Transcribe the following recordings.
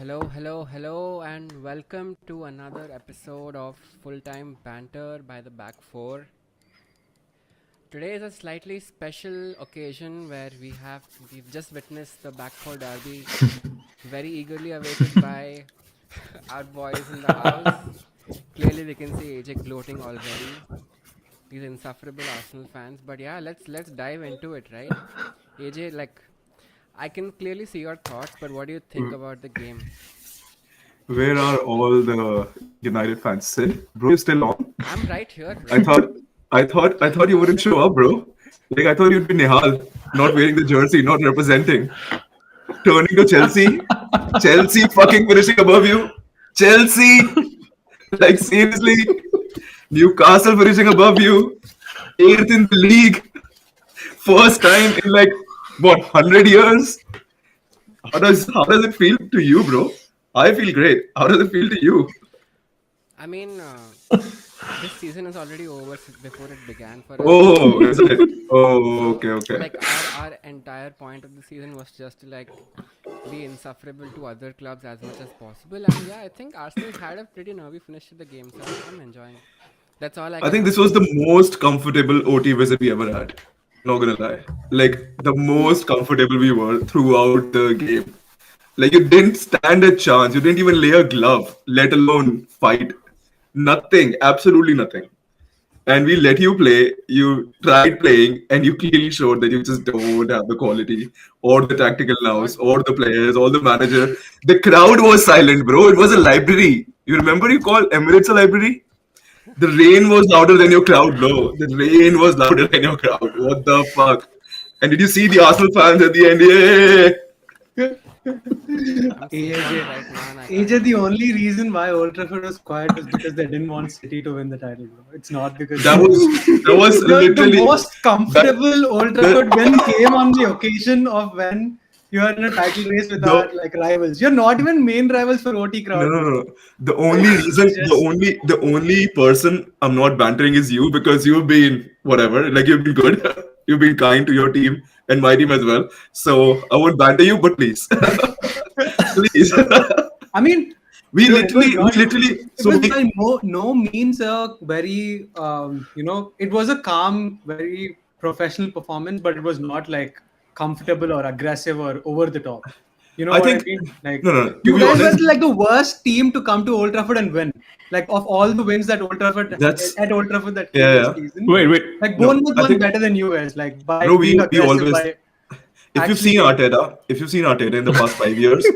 Hello, and welcome to another episode of Full Time Banter by the Backfour. Today is a slightly special occasion where we've just witnessed the Backfour derby, very eagerly awaited by our boys in the house. Clearly, we can see AJ gloating already. These insufferable Arsenal fans. But yeah, let's dive into it, right? AJ, I can clearly see your thoughts, but what do you think about the game? Where are all the United fans? Sid, bro, you still on? I'm right here, I bro. thought, I thought you wouldn't show up, bro. Like I thought you'd be Nihal, not wearing the jersey, not representing. Turning to Chelsea fucking finishing above you. Chelsea, like seriously, Newcastle finishing above you. Eighth in the league, first time in like what 100 years. How does it feel to you, bro? I feel great. How does it feel to you? I mean, this season is already over before it began for us. Oh, is it? Oh, So, okay, okay. our entire point of the season was just to be insufferable to other clubs as much as possible. And yeah, I think Arsenal had a pretty nervy finish to the game, so I'm enjoying. That's all I I can think this say. was the most comfortable OT visit we ever had. Not gonna lie. Like the most comfortable we were throughout the game. Like you didn't stand a chance. You didn't even lay a glove, let alone fight. Nothing. Absolutely nothing. And we let you play. You tried playing, and you clearly showed that you just don't have the quality or the tactical nous What? or the players or the manager. The crowd was silent, bro. It was a library. You remember you called Emirates a library? The rain was louder than your crowd, bro. The rain was louder than your crowd. What the fuck? And did you see the Arsenal fans at the end? Yeah. I'm seeing that AJ, right now, and I can't AJ, the believe it. only reason why Old Trafford was quiet was because they didn't want City to win the title. Bro. It's not because That was the literally most that comfortable Old Trafford win came on the occasion of when you are in a title race with our the rivals. You're not even main rivals for OT no, crowd, no, bro. no. The only reason, It's just the only person I'm not bantering is you because you've been whatever, like you've been good, you've been kind to your team and my team as well. So I won't banter you, but please, please. I mean, we dude, literally, we literally. it was by no means a very, it was a calm, very professional performance, but it was not like comfortable or aggressive or over the top. You know I what I think mean? Like, no, no. To you be guys were honest, like the worst team to come to Old Trafford and win. Like, of all the wins that that's at Old Trafford that came yeah, this yeah. season, Wait, wait. like No, Bournemouth I won think better than you guys, like by bro, being we aggressive, always. by If you've actually seen being. Arteta, in the past 5 years,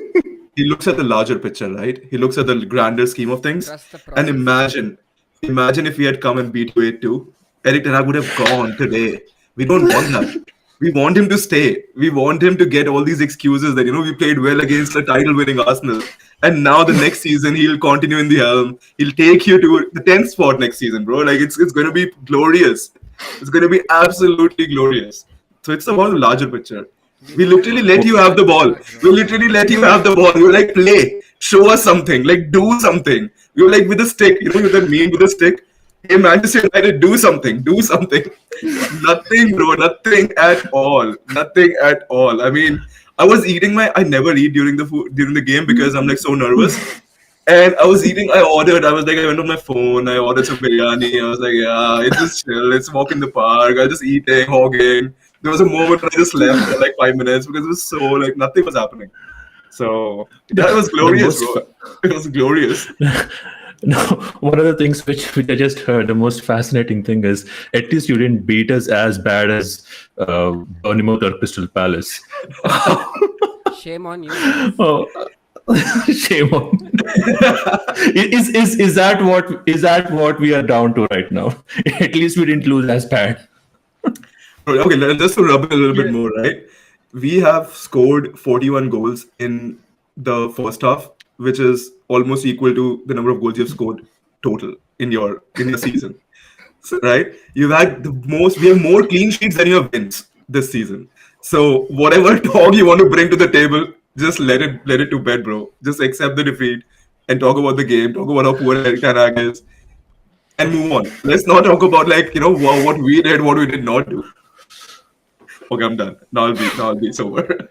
he looks at the larger picture, right? He looks at the grander scheme of things. Trust the And process. imagine if we had come and beat you 8-2, Eric Ten Hag would have gone today. We don't want that. We want him to stay. We want him to get all these excuses that, we played well against a title winning Arsenal. And now the next season, he'll continue in the helm. He'll take you to the 10th spot next season, bro. Like, it's going to be glorious. It's going to be absolutely glorious. So it's about the larger picture. We We don't literally want let him you to have win the too ball. much, We bro. literally let you have the ball. We were like, play, show us something, like do something. We were like with a stick, with that meme with a stick. Hey, Manchester United, do something, do something. Nothing, bro, nothing at all, nothing at all. I mean, I never eat during the game because I'm like so nervous. And I was eating, I went on my phone, I ordered some biryani. I was like, yeah, it's just chill, let's walk in the park. I was just eating, hogging. There was a moment when I just left for like 5 minutes because it was so, like, nothing was happening. So that was The glorious, most bro. It was glorious. no, one of the things which I just heard, the most fascinating thing is at least you didn't beat us as bad as Bournemouth or Crystal Palace. Shame on you guys. Oh, shame on. Is that what we are down to right now? At least we didn't lose as bad. Okay, just to rub it a little bit Yeah. more, right? We have scored 41 goals in the first half, which is almost equal to the number of goals you've scored total in your season. So, right? You've had the most. We have more clean sheets than you have wins this season. So whatever talk you want to bring to the table, just let it to bed, bro. Just accept the defeat and talk about the game. Talk about how poor Eric Ten Hag is, and move on. Let's not talk about what we did, what we did not do. Okay, I'm done. Now I'll be sober.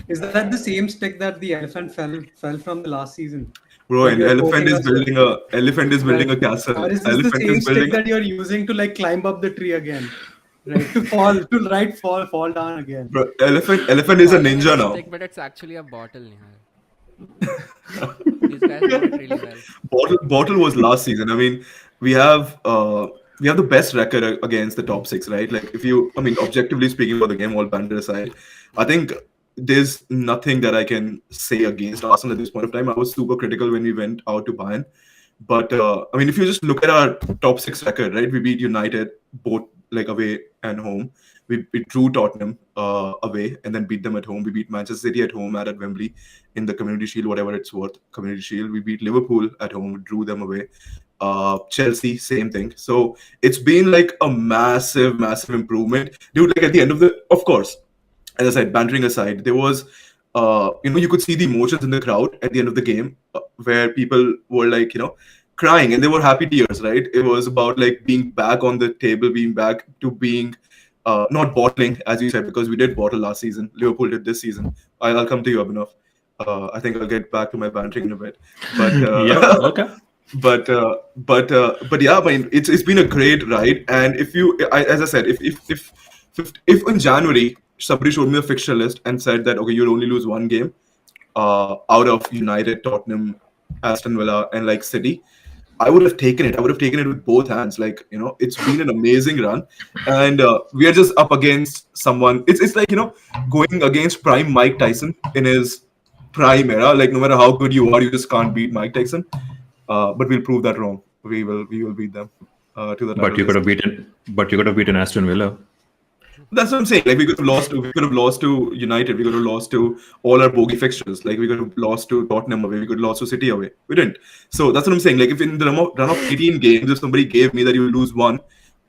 Is that the same stick that the elephant fell from the last season? Bro, That an you're elephant quoting is us with? building a elephant is building a Right. castle. Or is this the Elephant is same stick building that you're using to like climb up the tree again? Right. To fall, to right fall down again. bro, elephant You're is a calling it a ninja now. stick, but it's actually a bottle, Nihal. These guys know it really well. Bottle was last season. I mean, we have uh we have the best record against the top six, right? Like if you, I mean, objectively speaking about the game, all banter aside, I think there's nothing that I can say against Arsenal at this point of time. I was super critical when we went out to Bayern, but I mean, if you just look at our top six record, right? We beat United both like away and home. We drew Tottenham away and then beat them at home. We beat Manchester City at home at Wembley in the Community Shield, whatever it's worth. Community Shield. We beat Liverpool at home, drew them away. Chelsea, same thing. So it's been like a massive, massive improvement, dude. Like at the end of of course, as I said, bantering aside, there was, you could see the emotions in the crowd at the end of the game, where people were like, crying and they were happy tears, right? It was about like being back on the table, being back to being not bottling, as you said, because we did bottle last season. Liverpool did this season. I'll come to you, Abhinav. I think I'll get back to my bantering in a bit, but Yeah. Okay. but yeah, I mean, it's been a great ride. And as I said, if in January somebody showed me a fixture list and said that okay, you'll only lose one game out of United, Tottenham, Aston Villa, and like City, I would have taken it. I would have taken it with both hands. Like, it's been an amazing run, and we are just up against someone. It's like going against prime Mike Tyson in his prime era. Like, no matter how good you are, you just can't beat Mike Tyson. But we'll prove that wrong. We will beat them to the title. But you could have beaten Aston Villa. That's what I'm saying. Like we could have lost to United. We could have lost to all our bogey fixtures. Like we could have lost to Tottenham away. We could have lost to City away. We didn't. So that's what I'm saying. Like if in the run of 18 games, if somebody gave me that you lose one,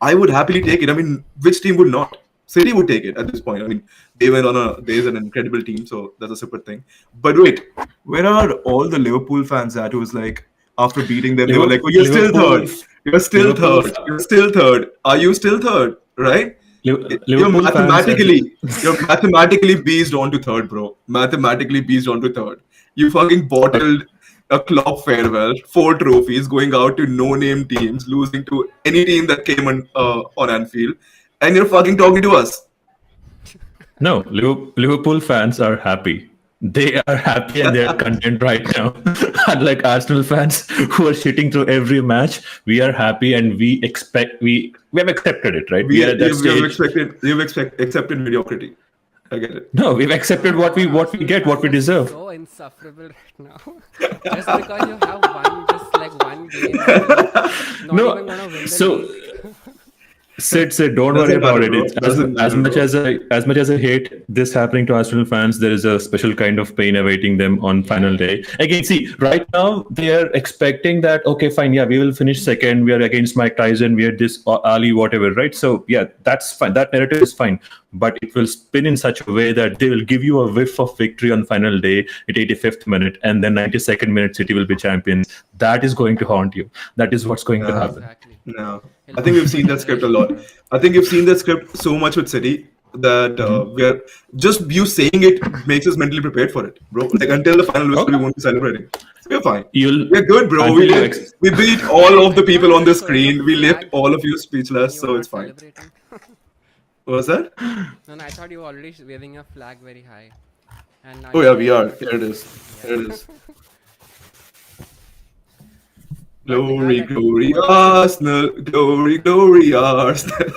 I would happily take it. I mean, which team would not? City would take it at this point. I mean, there's an incredible team, so that's a separate thing. But wait, where are all the Liverpool fans at? Who was like after beating them, they were like, "Oh, you're still third. You're still Liverpool- third. You're still third. Are you still third? Right?" You're Liverpool fans. mathematically beast on to third, bro. Mathematically beast on to third. You fucking bottled a club farewell, 4 trophies, going out to no-name teams, losing to any team that came on Anfield, and you're fucking talking to us. No, Liverpool fans are happy. They are happy and they are content right now. Unlike Arsenal fans who are shitting through every match, we are happy and we have accepted it, right? We are at that stage. We've accepted mediocrity. I get it. No, we've accepted what we get, what we deserve. So insufferable right now. Just because you have won just like one game, not No, even gonna win the so league. Sid, don't Doesn't worry about matter, it. bro. It's Doesn't as matter, much as I hate this happening to Arsenal fans, there is a special kind of pain awaiting them on final day. Again, see, right now they are expecting that okay, fine, yeah, we will finish second. We are against Mike Tyson. We are this Ali, whatever, right? So yeah, that's fine. That narrative is fine, but it will spin in such a way that they will give you a whiff of victory on final day at 85th minute, and then 92nd minute City will be champions. That is going to haunt you. That is what's going to happen. Exactly. No, I think we've seen that script a lot. I think you've seen that script so much with City that we are just you saying it makes us mentally prepared for it, bro. Like until the final whistle, we won't be celebrating. So we're fine. We're good, bro. We beat all of the people on the screen. We left all of you speechless, You so were it's not fine. celebrating. What was that? No, I thought you were already waving your flag very high. And now Oh you're yeah, we are. waving- Here it is. Here it is. But Glory, Nihal, glory, Arsenal. Glory, glory, Arsenal.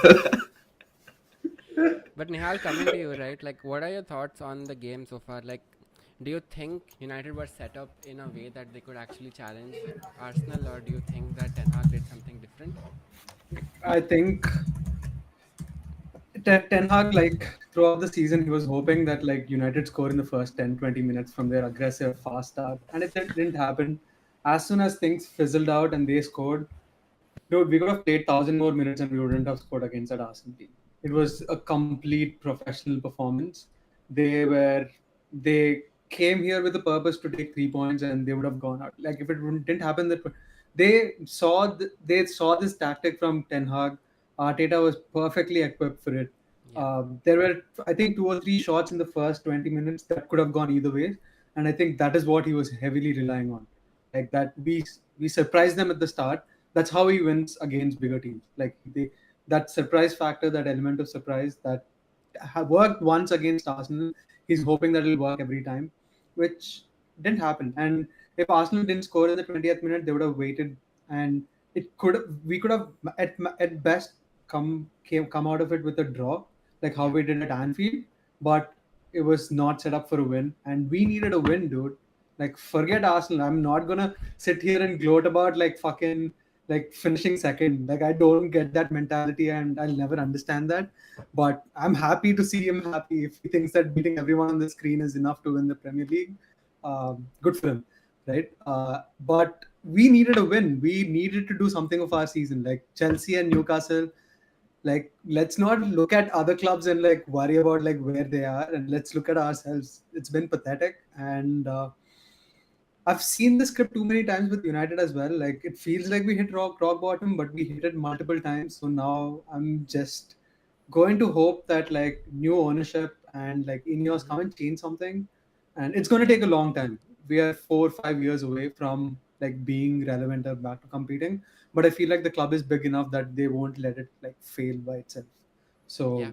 But Nihal, coming to you, right? Like, what are your thoughts on the game so far? Like, do you think United were set up in a way that they could actually challenge Arsenal, or do you think that Ten Hag did something different? I think Ten Hag, like throughout the season, he was hoping that like United score in the first 10-20 minutes from their aggressive fast start, and it didn't happen. As soon as things fizzled out and they scored, dude, we could have played 1,000 more minutes and we wouldn't have scored against that Arsenal team. It was a complete professional performance. They came here with the purpose to take 3 points and they would have gone out. Like if it didn't happen, that they saw this tactic from Ten Hag. Arteta was perfectly equipped for it. There were, I think, 2 or 3 shots in the first 20 minutes that could have gone either way, and I think that is what he was heavily relying on. Like that, we surprised them at the start. That's how he wins against bigger teams. Like that surprise factor, that element of surprise that worked once against Arsenal. He's hoping that it'll work every time, which didn't happen. And if Arsenal didn't score in the 20th minute, they would have waited, and we could have at best come out of it with a draw, like how we did at Anfield. But it was not set up for a win, and we needed a win, dude. Like, forget Arsenal. I'm not gonna sit here and gloat about like fucking like finishing second. Like, I don't get that mentality, and I'll never understand that. But I'm happy to see him happy. If he thinks that beating everyone on the screen is enough to win the Premier League, good for him, right? But we needed a win. We needed to do something of our season. Like Chelsea and Newcastle, like, let's not look at other clubs and like worry about like where they are, and let's look at ourselves. It's been pathetic, and I've seen the script too many times with United as well. Like, it feels like we hit rock bottom, but we hit it multiple times. So now I'm just going to hope that like new ownership and like Ineos come and change something. And it's going to take a long time. We are 4 or 5 years away from like being relevant or back to competing. But I feel like the club is big enough that they won't let it like fail by itself. So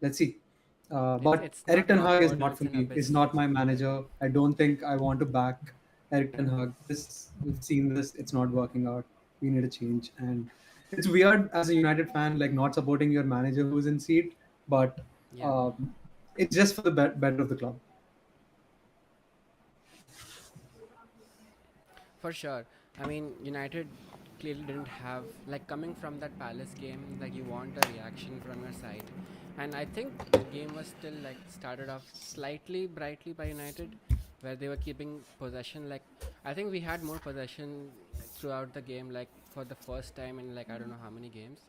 let's see. But It's Eric not Ten rock Hag is bottom, not it's for an me. Is abyss. not my manager. I don't think I want to back Eric Ten Hag. We've seen this. It's not working out. We need a change, and it's weird as a United fan, like not supporting your manager who's in seat, but Yeah, it's just for the better of the club. for sure. I mean, United clearly didn't have, like, coming from that Palace game, like, you want a reaction from your side. And I think the game was still, like, started off slightly brightly by United, where they were keeping possession. Like, I think we had more possession throughout the game, like, for the first time in, like, I don't know how many games.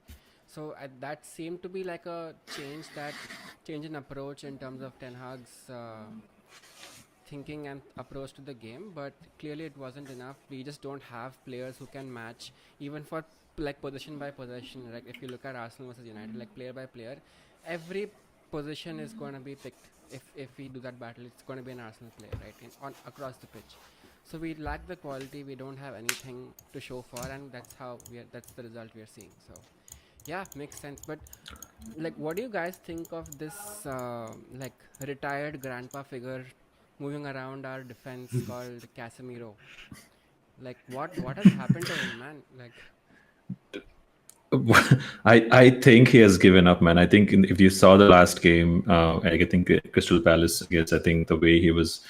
So that seemed to be like a change in approach in terms of Ten Hag's thinking and approach to the game, but clearly it wasn't enough. We just don't have players who can match even for like possession by possession. Like if you look at Arsenal versus United, like player by player, every position is going to be picked. If we do that battle, it's going to be an Arsenal player, right, on across the pitch. So we lack the quality. We don't have anything to show for, and that's the result we are seeing. So yeah, makes sense. But like, what do you guys think of this like retired grandpa figure moving around our defense called Casemiro? Like, what has happened to him, man? Like, I think he has given up, man. I think if you saw the last game, I think Crystal Palace against, I think the way he was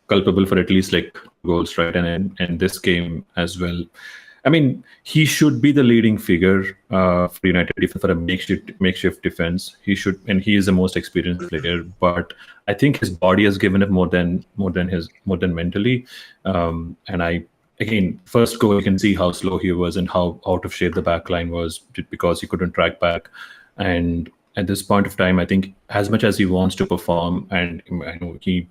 culpable for at least like goals, right? And this game as well. I mean, he should be the leading figure for United for a makeshift defense. He should, and he is the most experienced player. But I think his body has given up more than mentally. And I again, first goal, you can see how slow he was and how out of shape the back line was because he couldn't track back. And at this point of time, I think as much as he wants to perform, and I know he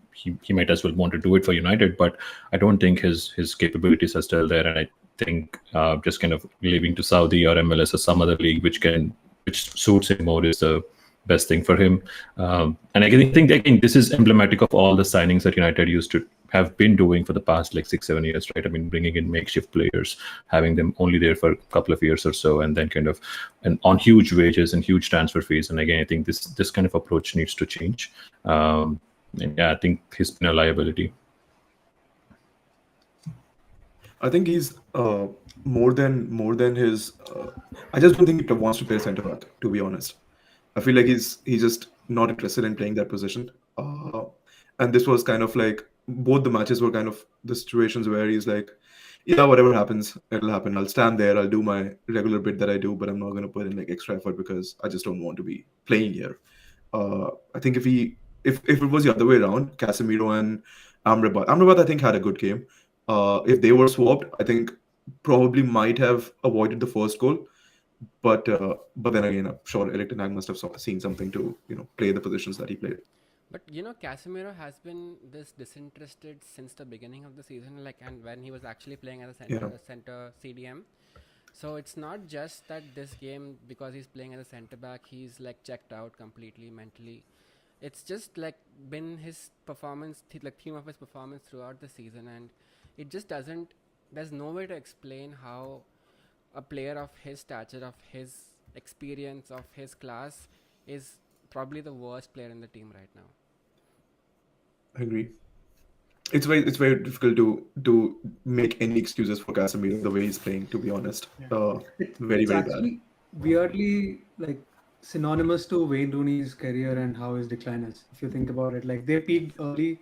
might as well want to do it for United, but I don't think his capabilities are still there. And I think just kind of leaving to Saudi or MLS or some other league which suits him more is the best thing for him. And I think again this is emblematic of all the signings that United used to have been doing for the past like 6-7 years, right? I mean, bringing in makeshift players, having them only there for a couple of years or so, and then kind of and on huge wages and huge transfer fees. And again, I think this kind of approach needs to change. And yeah, I think he's been a liability. I think he's more than his. I just don't think he wants to play center back. To be honest, I feel like he's just not interested in playing that position. And this was kind of like both the matches were kind of the situations where he's like, yeah, whatever happens, it'll happen. I'll stand there. I'll do my regular bit that I do, but I'm not going to put in like extra effort because I just don't want to be playing here. I think if it was the other way around, Casemiro and Amrabat I think had a good game. If they were swapped, I think probably might have avoided the first goal. But then again, I'm sure Eric Ten Hag must have seen something to play the positions that he played. but Casemiro has been this disinterested since the beginning of the season, like, and when he was actually playing as a Yeah. center CDM. So it's not just that this game, because he's playing as a centre back, he's like checked out completely mentally. It's just like been his performance, like theme of his performance throughout the season, and it just doesn't. There's no way to explain how a player of his stature, of his experience, of his class, is probably the worst player in the team right now. I agree. It's very difficult to make any excuses for Casemiro the way he's playing. To be honest, very It's very bad. actually weirdly like synonymous to Wayne Rooney's career and how his decline is. If you think about it, like they peaked early,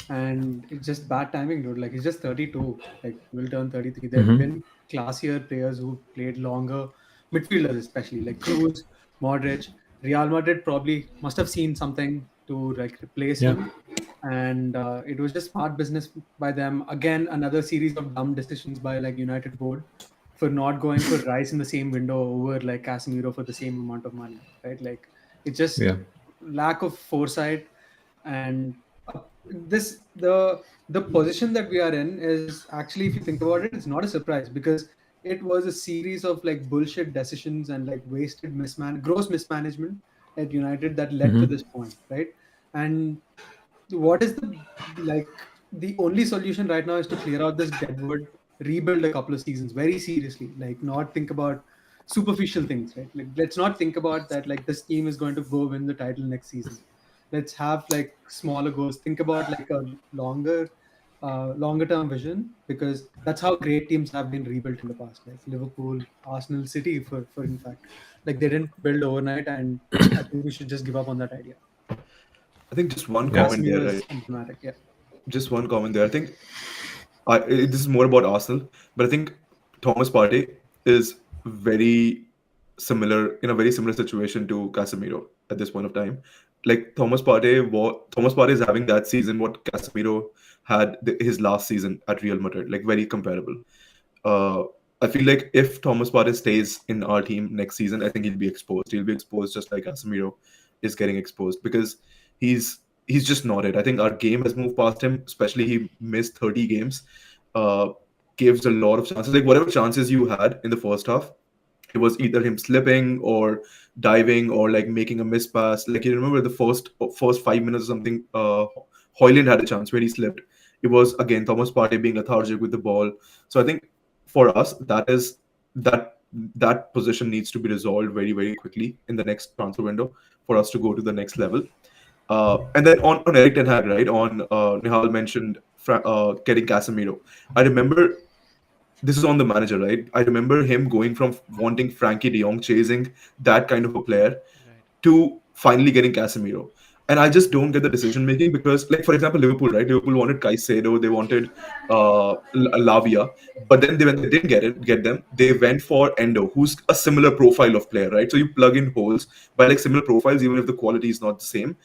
and it's just bad timing, dude. Like he's just 32, like will turn 33. There've been classier players who played longer, midfielders especially, like Cruz, Modric. Real Madrid probably must have seen something to like replace Yeah. him, and it was just smart business by them. Again, another series of dumb decisions by like United board for not going for Rice in the same window over like Casemiro for the same amount of money, right? Like it's just Yeah. lack of foresight, and this the position that we are in is actually, if you think about it, it's not a surprise because it was a series of like bullshit decisions and like wasted gross mismanagement at United that led to this point, right? And what is the like the only solution right now is to clear out this deadwood, rebuild a couple of seasons very seriously, like not think about superficial things, right? Like let's not think about that like this team is going to go win the title next season. Let's have like smaller goals, think about like a longer term vision, because that's how great teams have been rebuilt in the past, like Liverpool, Arsenal, City, for in fact, like they didn't build overnight, and I think we should just give up on that idea. I think just one And Yeah. comment there, Casemiro is right? emblematic. Yeah. Just one comment there. I think this is more about Arsenal, but I think Thomas Partey is very similar in a very similar situation to Casemiro at this point of time. Like Thomas Partey is having that season what Casemiro had his last season at Real Madrid, like very comparable. Uh, I feel like if Thomas Partey stays in our team next season, I think he'll be exposed. He'll be exposed just like Casemiro is getting exposed because he's he's just not it. I think our game has moved past him, especially he missed 30 games. Uh, gives a lot of chances. Like whatever chances you had in the first half, it was either him slipping or diving or like making a miss pass. Like you remember the first 5 minutes or something, Hoyland had a chance where he slipped. It was again Thomas Partey being lethargic with the ball. So I think for us that that position needs to be resolved very very quickly in the next transfer window for us to go to the next level. And then on Eric Ten Hag, right? On Nihal mentioned getting Casemiro. I remember this is on the manager, right? I remember him going from wanting Frankie De Jong, chasing that kind of a player, Right. to finally getting Casemiro. And I just don't get the decision making because, like for example, Liverpool, right? Liverpool wanted Caicedo, they wanted Lavia, but then when they didn't get them, they went for Endo, who's a similar profile of player, right? So you plug in holes by like similar profiles, even if the quality is not the same.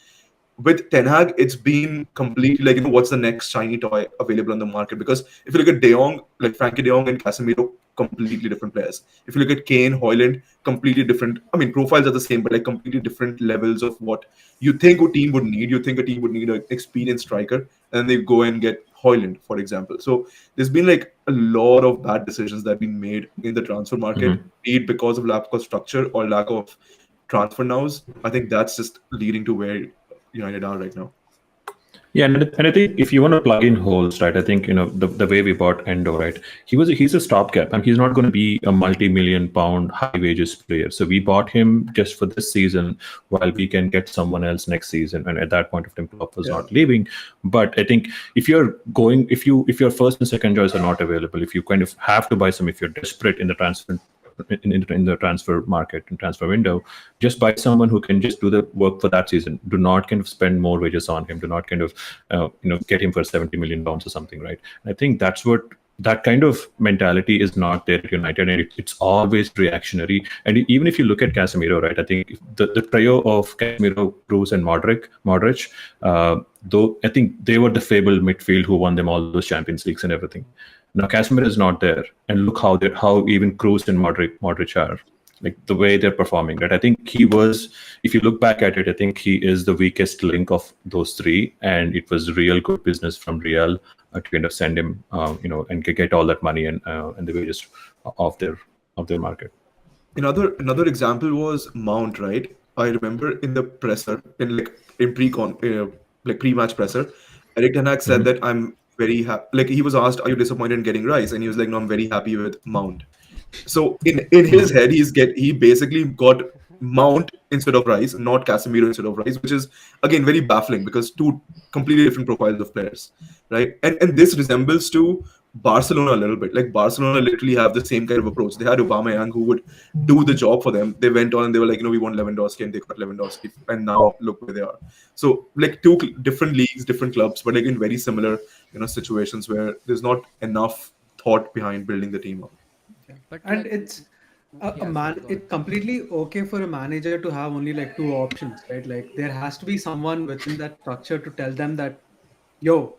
With Ten Hag, it's been completely like, what's the next shiny toy available on the market? Because if you look at De Jong, like Frankie De Jong and Casemiro, completely different players. If you look at Kane, Hoyland, completely different. I mean, profiles are the same, but like completely different levels of what you think a team would need. You think a team would need an experienced striker, and then they go and get Hoyland, for example. So there's been like a lot of bad decisions that have been made in the transfer market, be it because of lack of structure or lack of transfer nows. I think that's just leading to where United are right now. Yeah, and I think if you want to plug in holes, right? I think the way we bought Endo, right? He's a stopgap, and he's not going to be a multi-million pound high wages player. So we bought him just for this season, while we can get someone else next season. And at that point of time, Klopp was not leaving. But I think if your first and second choice are not available, if you kind of have to buy some, if you're desperate in the transfer in the transfer market and transfer window, just buy someone who can just do the work for that season. Do not kind of spend more wages on him. Do not kind of get him for 70 million pounds or something, right? And I think that kind of mentality is not there at United, and it's always reactionary. And even if you look at Casemiro, right, I think the trio of Casemiro, Kroos, and Modric, though I think they were the fabled midfield who won them all those Champions Leagues and everything. Now Casemiro is not there, and look how even Kroos and Modric are, like the way they're performing. Right, I think he was. If you look back at it, I think he is the weakest link of those three, and it was real good business from Real to kind of send him, and get all that money and the wages off their of their market. Another example was Mount, right? I remember in the presser, in pre-con, like pre-match presser, Eric Ten Hag said that I'm very happy. Like he was asked, "Are you disappointed in getting Rice?" And he was like, "No, I'm very happy with Mount." So in his head, he basically got Mount instead of Rice, not Casemiro instead of Rice, which is again very baffling because two completely different profiles of players, right? And this resembles to Barcelona a little bit. Like Barcelona literally have the same kind of approach. They had Aubameyang who would do the job for them. They went on and they were like, we want Lewandowski, and they got Lewandowski, and now look where they are. So like two different leagues, different clubs, but like in very similar situations where there's not enough thought behind building the team up. But And like, it's a yeah, man. sorry, go It's ahead. completely okay for a manager to have only like two options, right? Like there has to be someone within that structure to tell them that, yo,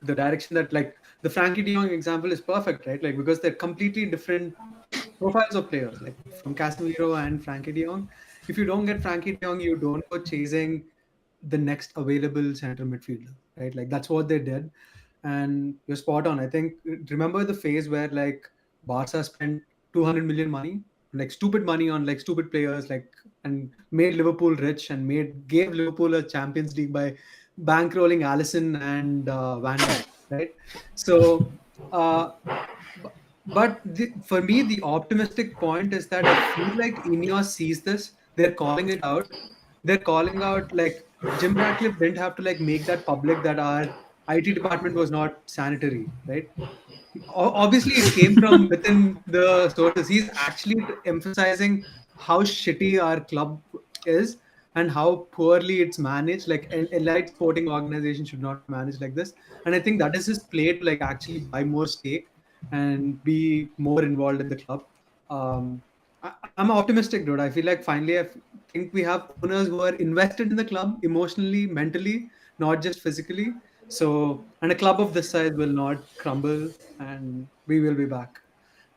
the direction that like the Frankie De Jong example is perfect, right? Like because they're completely different profiles of players, like from Casemiro and Frankie De Jong. If you don't get Frankie De Jong, you don't go chasing the next available center midfielder, right? Like that's what they did, and you're spot on. I think remember the phase where like Barca spent 200 million money, like stupid money on like stupid players, like and made Liverpool rich and gave Liverpool a Champions League by bankrolling Allison and Van Dijk, right? So. Uh, but for me, the optimistic point is that I feel like Ineos sees this. They're calling it out. They're calling out like Jim Ratcliffe didn't have to like make that public that our IT department was not sanitary, right? Obviously, it came from within the sources. He's actually emphasizing how shitty our club is and how poorly it's managed. Like an elite sporting organization should not manage like this. And I think that is his play to like actually buy more stake and be more involved in the club. I'm optimistic, dude. I feel like finally, think we have owners who are invested in the club emotionally, mentally, not just physically. So, and a club of this size will not crumble, and we will be back.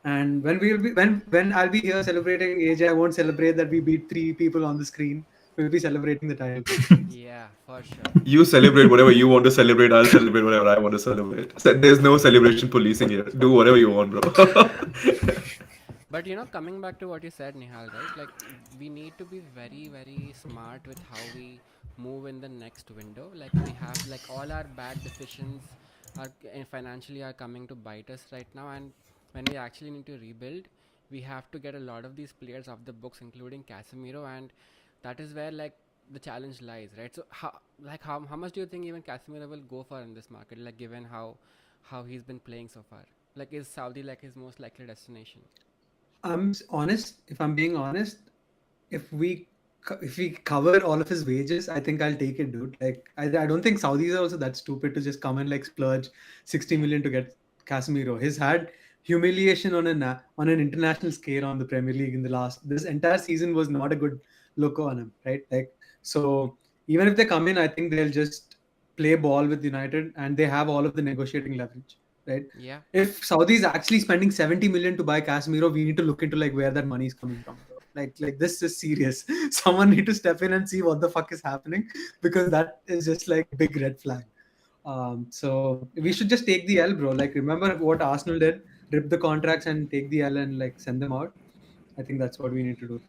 And when I'll be here celebrating AJ, I won't celebrate that we beat three people on the screen. We'll be celebrating the title. Yeah, for sure. You celebrate whatever you want to celebrate. I'll celebrate whatever I want to celebrate. So there's no celebration policing here. Do whatever you want, bro. But coming back to what you said, Nihal, right? Like, we need to be very, very smart with how we move in the next window. Like, we have like all our bad decisions financially are coming to bite us right now, and when we actually need to rebuild, we have to get a lot of these players off the books, including Casemiro, and that is where like the challenge lies, right? So, how much do you think even Casemiro will go for in this market? Like, given how he's been playing so far, like, is Saudi like his most likely destination? Honest. If I'm being honest, if we cover all of his wages, I think I'll take it, dude. Like I don't think Saudis are also that stupid to just come and like splurge 60 million to get Casemiro. He's had humiliation on an international scale on the Premier League in the last. This entire season was not a good look on him, right? Like so, even if they come in, I think they'll just play ball with United, and they have all of the negotiating leverage, right? Yeah. If Saudi is actually spending 70 million to buy Casemiro, we need to look into like where that money is coming from, bro. Like this is serious. Someone need to step in and see what the fuck is happening, because that is just like big red flag. So we should just take the L, bro. Like remember what Arsenal did: rip the contracts and take the L and like send them out. I think that's what we need to do.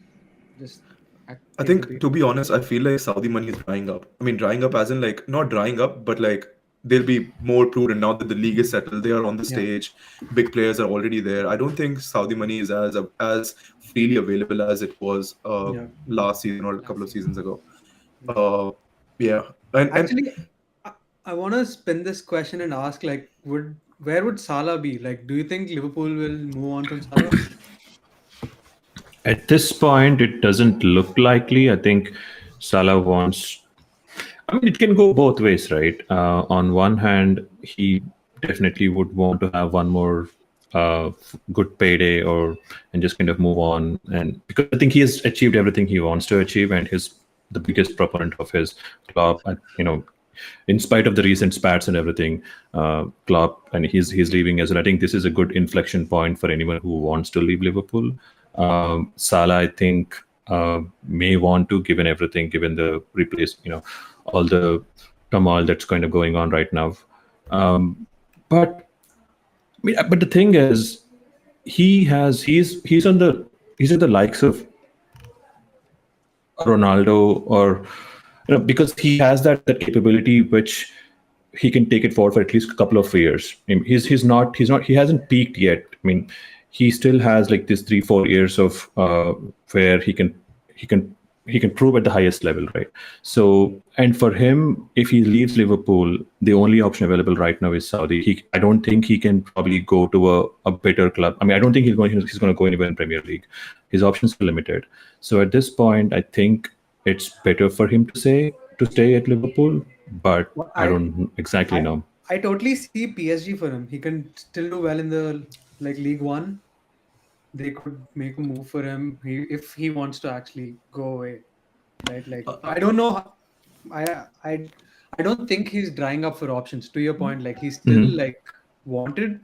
Just I take the think, beat. to be honest, I feel like Saudi money is drying up. I mean, drying up as in like not drying up, but like they'll be more prudent now that the league is settled. They are on the Yeah. stage. Big players are already there. I don't think Saudi money is as freely available as it was Yeah. last season or a couple Last of season. seasons ago. Uh, yeah, and Actually, I want to spin this question and ask, like, where would Salah be? Like, do you think Liverpool will move on from Salah? At this point, it doesn't look likely. I think Salah wants. I mean, it can go both ways, right? On one hand, he definitely would want to have one more good payday, or and just kind of move on. And because I think he has achieved everything he wants to achieve, and he's the biggest proponent of his club. In spite of the recent spats and everything, Klopp, and he's leaving as well. I think this is a good inflection point for anyone who wants to leave Liverpool. Salah, I think, may want to, given everything, given the all the turmoil that's kind of going on right now. But the thing is, he's at the likes of Ronaldo, or because he has that capability which he can take it forward for at least a couple of years. I mean, he hasn't peaked yet. I mean, he still has like this 3-4 years of where he can he can prove at the highest level, right? So, and for him, if he leaves Liverpool, the only option available right now is Saudi. I don't think he can probably go to a better club. I mean, I don't think he's going to go anywhere in Premier League. His options are limited. So at this point, I think it's better for him to stay at Liverpool, but Well, I don't exactly know. I totally see PSG for him. He can still do well in the League One. They could make a move for him if he wants to actually go away, right? I don't know. I don't think he's drying up for options. To your point, he's still wanted.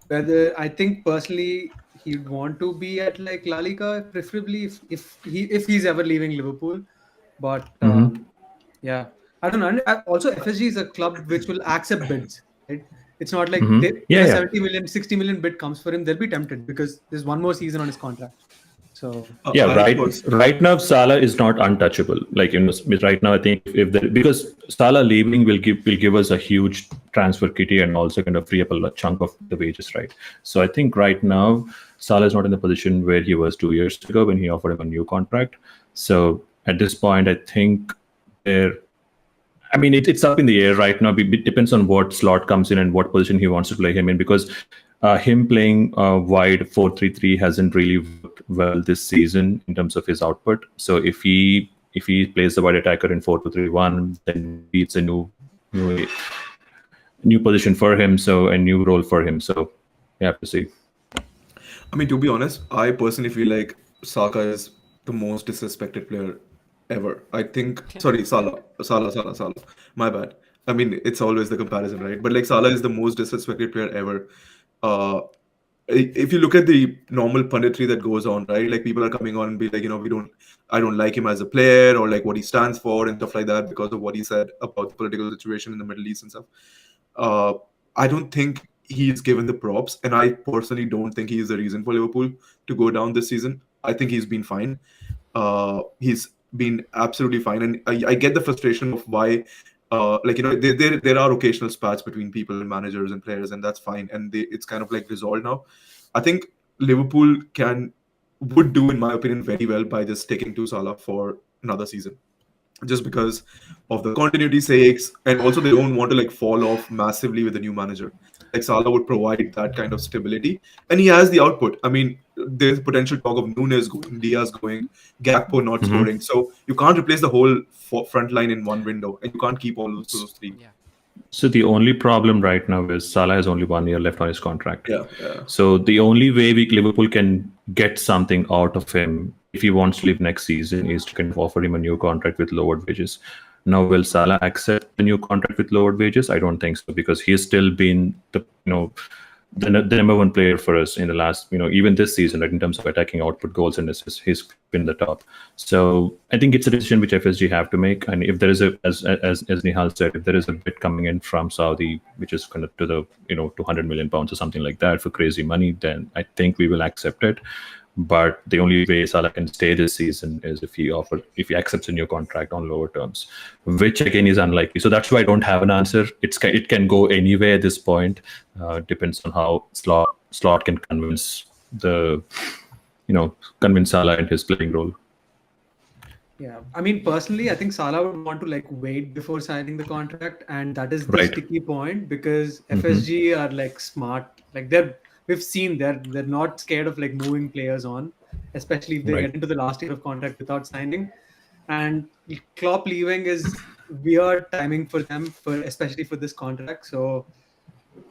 Whether I think personally he'd want to be at La Liga, preferably if he's ever leaving Liverpool. But yeah, I don't know. And also, FSG is a club which will accept bids. Right? It's not like if Yeah, a yeah. 70 million, 60 million bid comes for him, they'll be tempted because there's one more season on his contract. So Yeah, I pers- right now Salah is not untouchable. Right now I think because Salah leaving will give us a huge transfer kitty and also kind of free up a chunk of the wages, right? So I think right now Salah is not in the position where he was 2 years ago when he offered him a new contract. So at this point, I think it's up in the air right now. It depends on what slot comes in and what position he wants to play him in, because him playing wide 4-3-3 hasn't really worked well this season in terms of his output. So if he plays the wide attacker in 4-2-3-1, then it's a new position for him, so a new role for him. So you have to see. I mean, to be honest, I personally feel like Saka is the most disrespected player ever. I think, sorry, Salah. My bad. I mean, it's always the comparison, right? But like Salah is the most disrespected player ever. Uh, if you look at the normal punditry that goes on, right? Like people are coming on and be like, I don't like him as a player or like what he stands for and stuff like that because of what he said about the political situation in the Middle East and stuff. Uh, I don't think he's given the props, and I personally don't think he is the reason for Liverpool to go down this season. I think he's been fine. He's been absolutely fine, and I get the frustration of why. There are occasional spats between people and managers and players, and that's fine. And it's kind of like resolved now. I think Liverpool would do, in my opinion, very well by just sticking to Salah for another season, just because of the continuity sakes, and also they don't want to like fall off massively with the new manager. Like Salah would provide that kind of stability, and he has the output. I mean, there's potential talk of Nunes going, Diaz going, Gakpo not scoring. So you can't replace the whole front line in one window, and you can't keep all those three. Yeah. So the only problem right now is Salah has only 1 year left on his contract. Yeah. So the only way Liverpool can get something out of him if he wants to leave next season is to kind of offer him a new contract with lowered wages. Now, will Salah accept the new contract with lowered wages? I don't think so, because he has still been the number one player for us in the last, even this season, right, in terms of attacking output, goals and assists. He's been the top. So I think it's a decision which FSG have to make. And if there is as Nihal said, if there is a bid coming in from Saudi, which is kind of to the, £200 million or something like that for crazy money, then I think we will accept it. But the only way Salah can stay this season is if he accepts a new contract on lower terms, which again is unlikely. So that's why I don't have an answer. It can go anywhere at this point. Depends on how Slot can convince Salah in his playing role. yeah, I mean, personally, I think Salah would want to wait before signing the contract, and that is the sticky point, because FSG are smart. We've seen they're not scared of moving players on, especially if they get into the last year of contract without signing. And Klopp leaving is weird timing for them, especially for this contract. So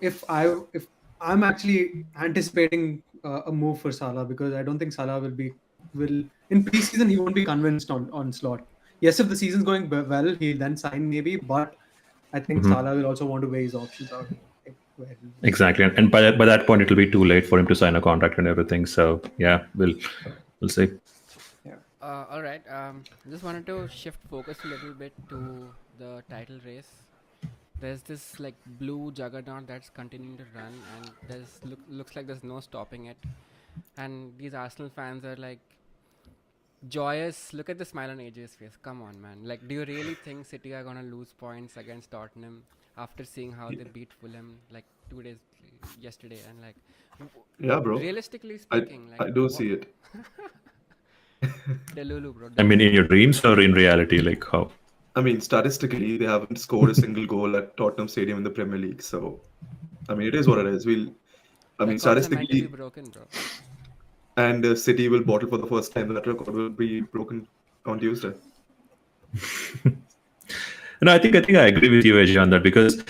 if I'm actually anticipating a move for Salah, because I don't think Salah will in preseason he won't be convinced on Slot. Yes, if the season's going well, he'll then sign maybe, but I think Salah will also want to weigh his options out. Exactly, and by that point it'll be too late for him to sign a contract and everything. So yeah, we'll see. Yeah. All right. Just wanted to shift focus a little bit to the title race. there's this like blue juggernaut that's continuing to run, and looks like there's no stopping it. And these Arsenal fans are like joyous. Look at the smile on AJ's face. Come on, man. Like, do you really think City are gonna lose points against Tottenham after seeing how they beat Fulham like 2 days yesterday? And like, Yeah, bro. realistically I speaking, like, I do see it. Delulu, bro. I mean, in your dreams or in reality, like how? I mean, statistically, they haven't scored a single goal at Tottenham Stadium in the Premier League. So, I mean, it is what it is. I mean, Records are meant to be statistically, broken, bro. and City will bottle for the first time. That record will be broken on Tuesday. No, I think I agree with you, Ajay, on that because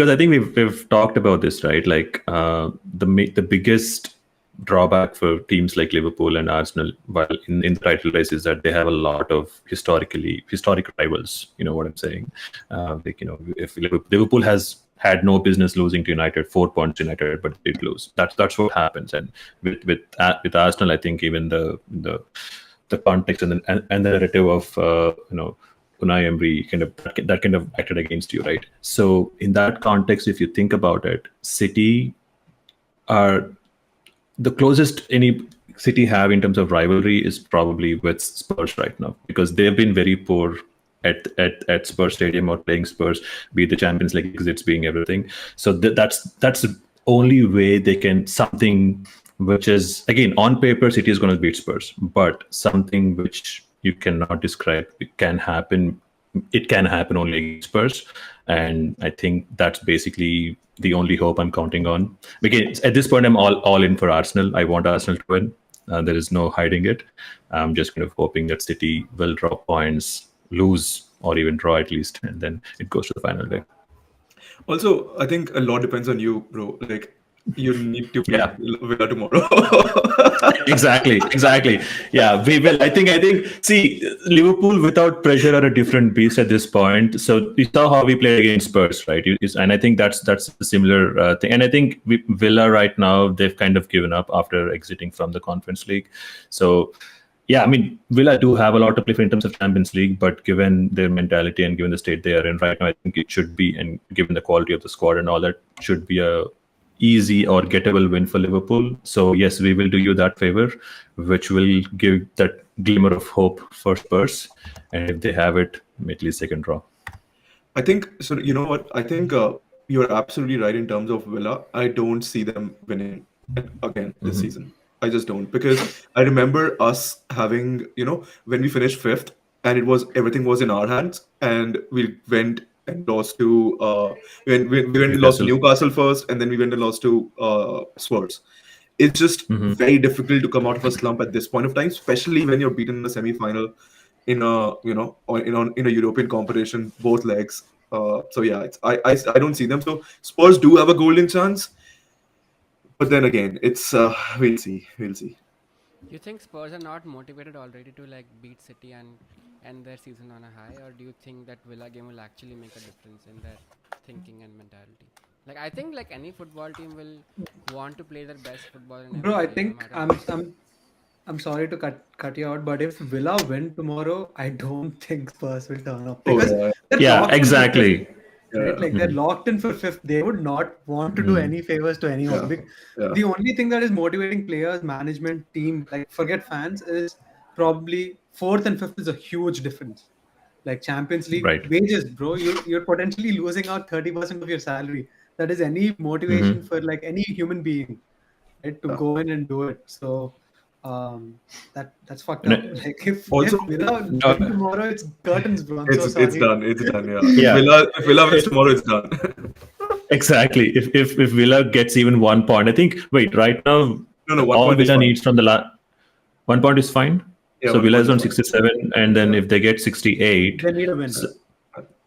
I think we've talked about this, right? Like the biggest drawback for teams like Liverpool and Arsenal while in the title race is that they have a lot of historic rivals. You know what I'm saying? Like, you know, if Liverpool has had no business losing to United, 4 points to United, but they did lose. That's what happens. And with Arsenal, I think even the context and the narrative of Unai Emery that kind of acted against you, right? So in that context, if you think about it, City are the closest any City have in terms of rivalry is probably with Spurs right now, because they've been very poor at Spurs Stadium or playing Spurs, be it the Champions League exits, being everything. So that's the only way they can something which is, again, on paper City is going to beat Spurs, but something which you cannot describe. It can happen only against Spurs, and I think that's basically the only hope I'm counting on. Again, at this point, I'm all in for Arsenal. I want Arsenal to win. There is no hiding it. I'm just kind of hoping that City will drop points, lose, or even draw at least, and then it goes to the final day. Also, I think a lot depends on you, bro. Like, you need to beat Yeah. Villa tomorrow. Exactly. Yeah, we will. I think. See, Liverpool without pressure are a different beast at this point. So you saw how we played against Spurs, right? And I think that's a similar thing. And I think Villa right now, they've kind of given up after exiting from the Conference League. So yeah, I mean, Villa do have a lot to play for in terms of Champions League, but given their mentality and given the state they are in right now, I think it should be, and given the quality of the squad and all that, should be a easy or gettable win for Liverpool. So yes, we will do you that favor, which will give that glimmer of hope for Spurs. And if they have it, at least they can draw. I think so. You know what? I think you're absolutely right in terms of Villa. I don't see them winning again this season. I just don't, because I remember us having, when we finished fifth, and everything was in our hands, and we went and lost to we went and lost to Newcastle first, and then we went and lost to Spurs. It's just very difficult to come out of a slump at this point of time, especially when you're beaten in the semi-final in a European competition, both legs. So yeah, I don't see them. So Spurs do have a golden chance, but then again, it's we'll see. You think Spurs are not motivated already to like beat City and end their season on a high, or do you think that Villa game will actually make a difference in their thinking and mentality? Like, I think like any football team will want to play their best football in every Bro, I game, no think matter what. I'm sorry to cut you out, but if Villa win tomorrow, I don't think Spurs will turn up, Oh, because yeah. they're Yeah, locked in for exactly. fifth, right? Like, they're locked in for fifth. They would not want to do any favors to anyone. Yeah. The only thing that is motivating players, management, team, like forget fans, is probably fourth and fifth is a huge difference. Like Champions League Right. wages, bro, you're potentially losing out 30% of your salary. That is any motivation for like any human being, right, to go in and do it. So that's fucked up. Like if Villa win tomorrow, it's curtains, bro. I'm so sorry. It's done. It's done. Yeah. Yeah. If Villa wins tomorrow, it's done. Exactly. If Villa gets even 1 point, I think. Wait, right now, No, 1 all point is Villa fine. needs from the last 1 point is fine. Yeah, So 1 Villa point is on is fine. 67, and then if they get 68, They need a win.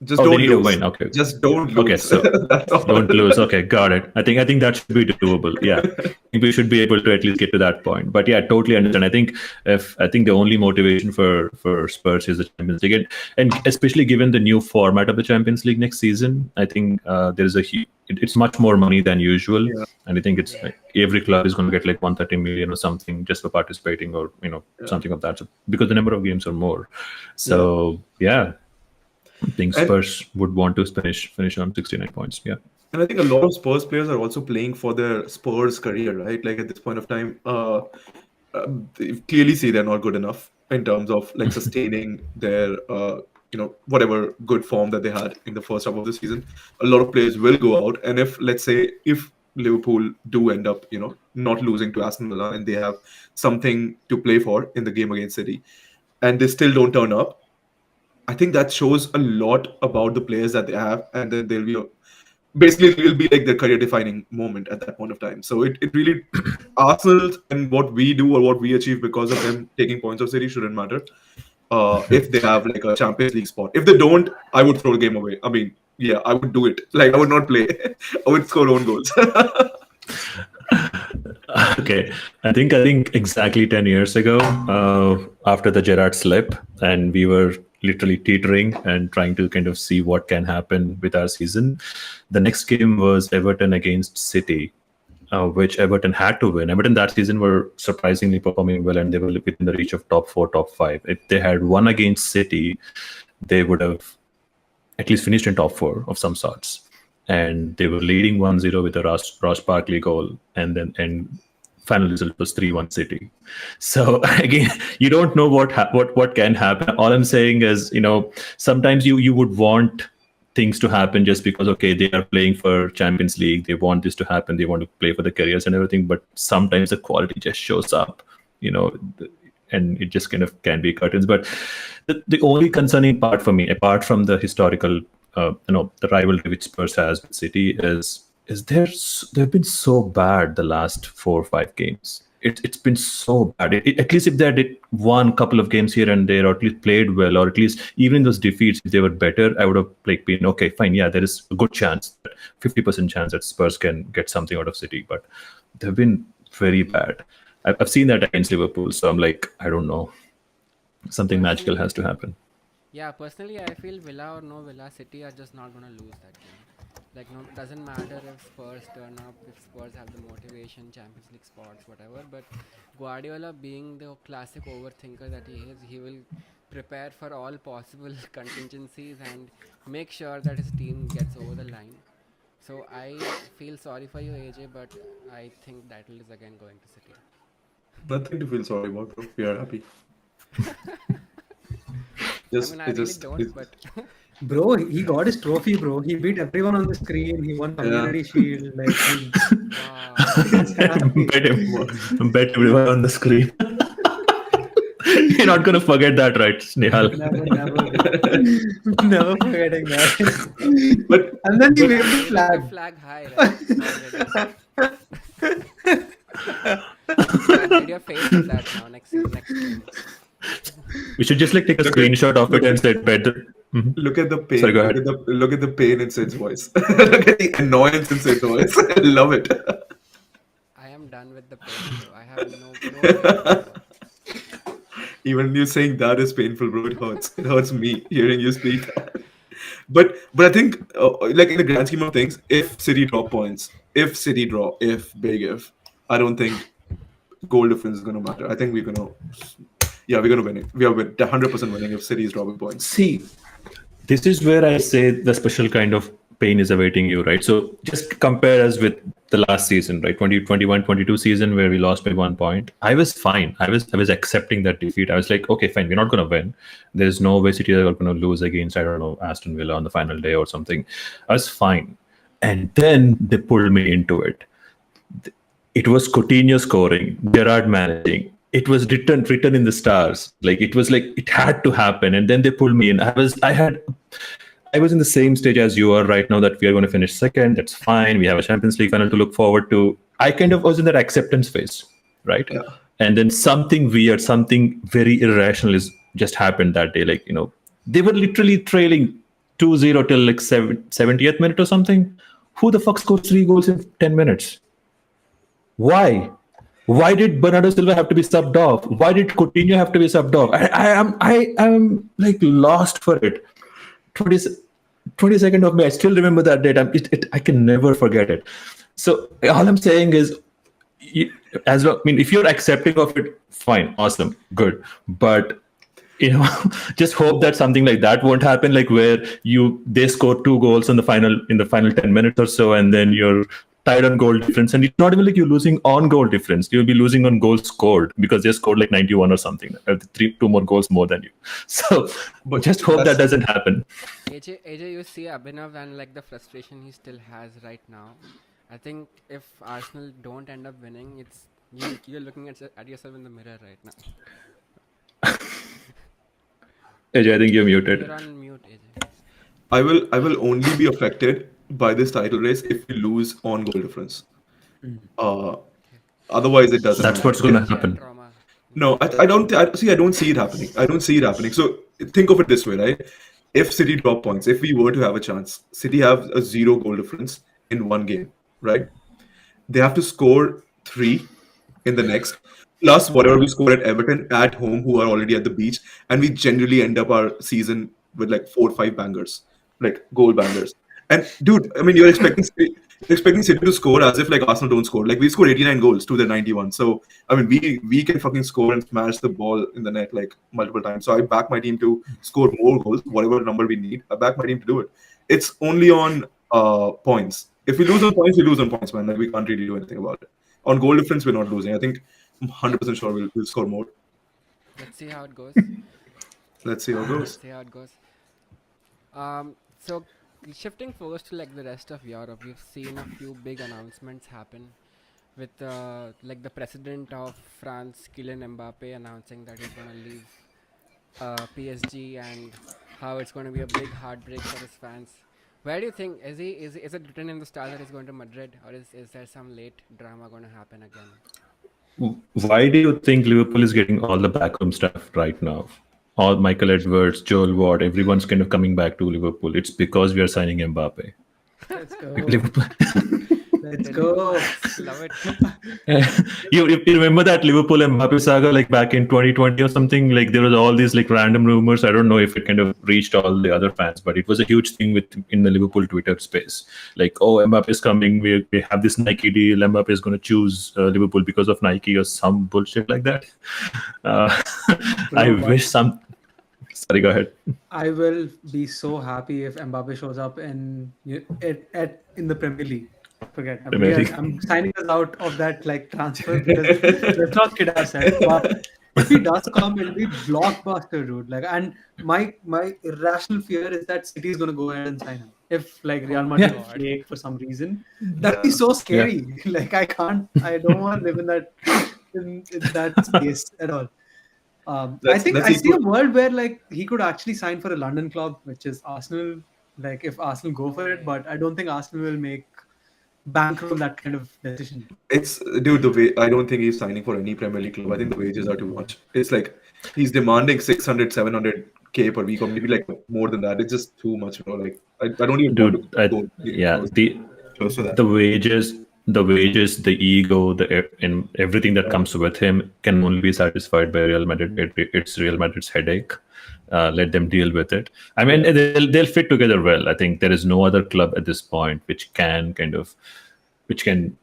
Just they don't need lose. to win. Okay. Just don't lose. Okay, so That's all. don't lose. Okay, got it. I think that should be doable. Yeah, I think we should be able to at least get to that point. But yeah, totally understand. I think the only motivation for Spurs is the Champions League, and especially given the new format of the Champions League next season, I think there is it's much more money than usual, and I think it's every club is going to get like 130 million or something just for participating, or something of that. So, because the number of games are more. So yeah. I think Spurs would want to finish on 69 points. Yeah. And I think a lot of Spurs players are also playing for their Spurs career, right? Like at this point of time, they clearly see they're not good enough in terms of like sustaining their, whatever good form that they had in the first half of the season. A lot of players will go out, and if let's say if Liverpool do end up, not losing to Aston Villa and they have something to play for in the game against City, and they still don't turn up, I think that shows a lot about the players that they have, and then they'll be basically it will be like their career defining moment at that point of time. So it really Arsenal and what we do or what we achieve because of them taking points of City shouldn't matter. If they have like a Champions League spot. If they don't, I would throw the game away. I mean, yeah, I would do it. Like I would not play. I would score own goals. Okay, I think exactly 10 years ago, after the Gerrard slip, and we were literally teetering and trying to kind of see what can happen with our season. The next game was Everton against City, which Everton had to win. Everton that season were surprisingly performing well, and they were within the reach of top 4, top 5. If they had won against City, they would have at least finished in top 4 of some sorts. And they were leading 1-0 with a Ross Barkley goal, and final result was 3-1 City. So again, you don't know what can happen. All I'm saying is, sometimes you would want things to happen just because, okay, they are playing for Champions League, they want this to happen, they want to play for the careers and everything, but sometimes the quality just shows up, and it just kind of can be curtains. But the only concerning part for me, apart from the historical the rivalry which Spurs has with City, is they've been so bad the last 4 or 5 games. It's been so bad. At least if they had won a couple of games here and there, or at least played well, or at least even in those defeats, if they were better, I would have been okay, fine. Yeah, there is a good chance, 50% chance that Spurs can get something out of City, but they've been very bad. I've seen that against Liverpool, so I'm like, I don't know, something magical has to happen. Yeah, personally, I feel Villa or no Villa, City are just not gonna lose that game. Like, no, it doesn't matter if Spurs turn up, if Spurs have the motivation, Champions League spots, whatever. But Guardiola, being the classic overthinker that he is, he will prepare for all possible contingencies and make sure that his team gets over the line. So I feel sorry for you, AJ, but I think that is again going to City. Nothing to feel sorry about, bro. We are happy. I really don't, but Bro, he got his trophy, bro. He beat everyone on the screen. He won Community Shield. Like, bet everyone on the screen. You're not gonna forget that, right, Nihal? Never forgetting that. And then he waved the flag. Flag high, right? Did your face with that now next game? We should just take a screenshot of it and say better. Look at the pain. Sorry, go ahead. Look at the pain in Sid's voice. Look at the annoyance in Sid's voice. I love it. I am done with the pain, bro. I have no Even you saying that is painful, bro. It hurts. It hurts me hearing you speak. But I think, like in the grand scheme of things, if City drop points, if big if, I don't think goal difference is going to matter. I think we're going to win it. We are 100% winning if City is dropping points. See, this is where I say the special kind of pain is awaiting you, right? So just compare us with the last season, right? 2021-22 season where we lost by 1 point. I was fine. I was accepting that defeat. I was like, okay, fine, we're not going to win. There's no way City are going to lose against, I don't know, Aston Villa on the final day or something. I was fine. And then they pulled me into it. It was Coutinho scoring, Gerrard managing. It was written in the stars. Like it was like it had to happen, and then they pulled me in. I was in the same stage as you are right now, that we are going to finish second. That's fine. We have a Champions League final to look forward to. I kind of was in that acceptance phase, right? Yeah. And then something weird, something very irrational is just happened that day. Like, they were literally trailing 2-0 till like 70th minute or something. Who the fuck scored 3 goals in 10 minutes? Why? Why did Bernardo Silva have to be subbed off? Why did Coutinho have to be subbed off? I am like lost for it. 22nd of May. I still remember that date. I can never forget it. So all I'm saying is, if you're accepting of it, fine, awesome, good. But just hope that something like that won't happen, like where they score 2 goals in the final 10 minutes or so, and then you're tied on goal difference, and it's not even like you're losing on goal difference, you'll be losing on goals scored because they scored like 91 or something, two more goals more than you. So But just hope that that's- doesn't happen. AJ, you see Abhinav and like the frustration he still has right now. I think if Arsenal don't end up winning, you're looking at yourself in the mirror right now. AJ, I think you're muted. You're on mute, AJ. I will only be affected by this title race if we lose on goal difference. Otherwise, it doesn't. That's matter. what's gonna Nostalgia happen. trauma. No, I don't. I don't see it happening. I don't see it happening. So think of it this way, right? If City drop points, if we were to have a chance, City have a 0 goal difference in one game, right? They have to score 3 in the next, plus whatever we score at Everton at home, who are already at the beach, and we generally end up our season with like 4 or 5 bangers, like goal bangers. And dude, I mean, you're expecting City to score as if like Arsenal don't score. Like we scored 89 goals to their 91. So I mean, we can fucking score and smash the ball in the net like multiple times. So I back my team to score more goals, whatever number we need. I back my team to do it. It's only on points. If we lose on points, we lose on points, man. Like we can't really do anything about it. On goal difference, we're not losing. I think I'm 100% sure we'll score more. Let's see how it goes. Let's see how it Let's goes. see how it goes. So shifting focus to like the rest of Europe, we've seen a few big announcements happen with like the president of France, Kylian Mbappe, announcing that he's going to leave PSG, and how it's going to be a big heartbreak for his fans. Where do you think is it written in the stars that he's going to Madrid, or is there some late drama going to happen again? Why do you think Liverpool is getting all the backroom stuff right now? All Michael Edwards, Joel Ward, everyone's kind of coming back to Liverpool. It's because we are signing Mbappe. Let's go. Liverpool. Let's go. Love it. you remember that Liverpool Mbappe saga like back in 2020 or something? Like there was all these like random rumors. I don't know if it kind of reached all the other fans, but it was a huge thing in the Liverpool Twitter space. Like, oh, Mbappe is coming. We have this Nike deal. Mbappe is going to choose Liverpool because of Nike or some bullshit like that. I wish some. Sorry, go ahead. I will be so happy if Mbappe shows up in the Premier League. Forget. Premier League. I'm signing us out of that like transfer because let's not kid ourselves. But if he does come, it'll be blockbuster, dude. Like, and my irrational fear is that City is gonna go ahead and sign him. If like Real Madrid flake for some reason, that'd be so scary. Like I don't want to live in that space at all. I think I see a world where like he could actually sign for a London club, which is Arsenal. Like if Arsenal go for it, but I don't think Arsenal will make bankroll that kind of decision. It's dude, the way I don't think he's signing for any Premier League club. I think the wages are too much. It's like he's demanding 600, 700K per week, or maybe like more than that. It's just too much, bro. Like I don't even Dude, want to close to that. the wages, the ego, and everything that comes with him can only be satisfied by Real Madrid. It's Real Madrid's headache. Let them deal with it. I mean, they'll fit together well. I think there is no other club at this point which can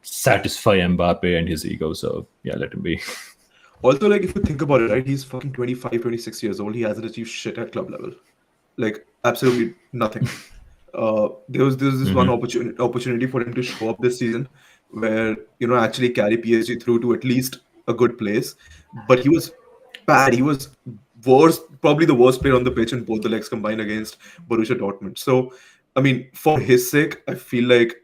satisfy Mbappe and his ego. So yeah, let him be. Also, like if you think about it, right? He's fucking 25, 26 years old. He hasn't achieved shit at club level. Like absolutely nothing. There was this one opportunity for him to show up this season, where actually carry PSG through to at least a good place. But he was bad. He was probably the worst player on the pitch in both the legs combined against Borussia Dortmund. So, I mean, for his sake, I feel like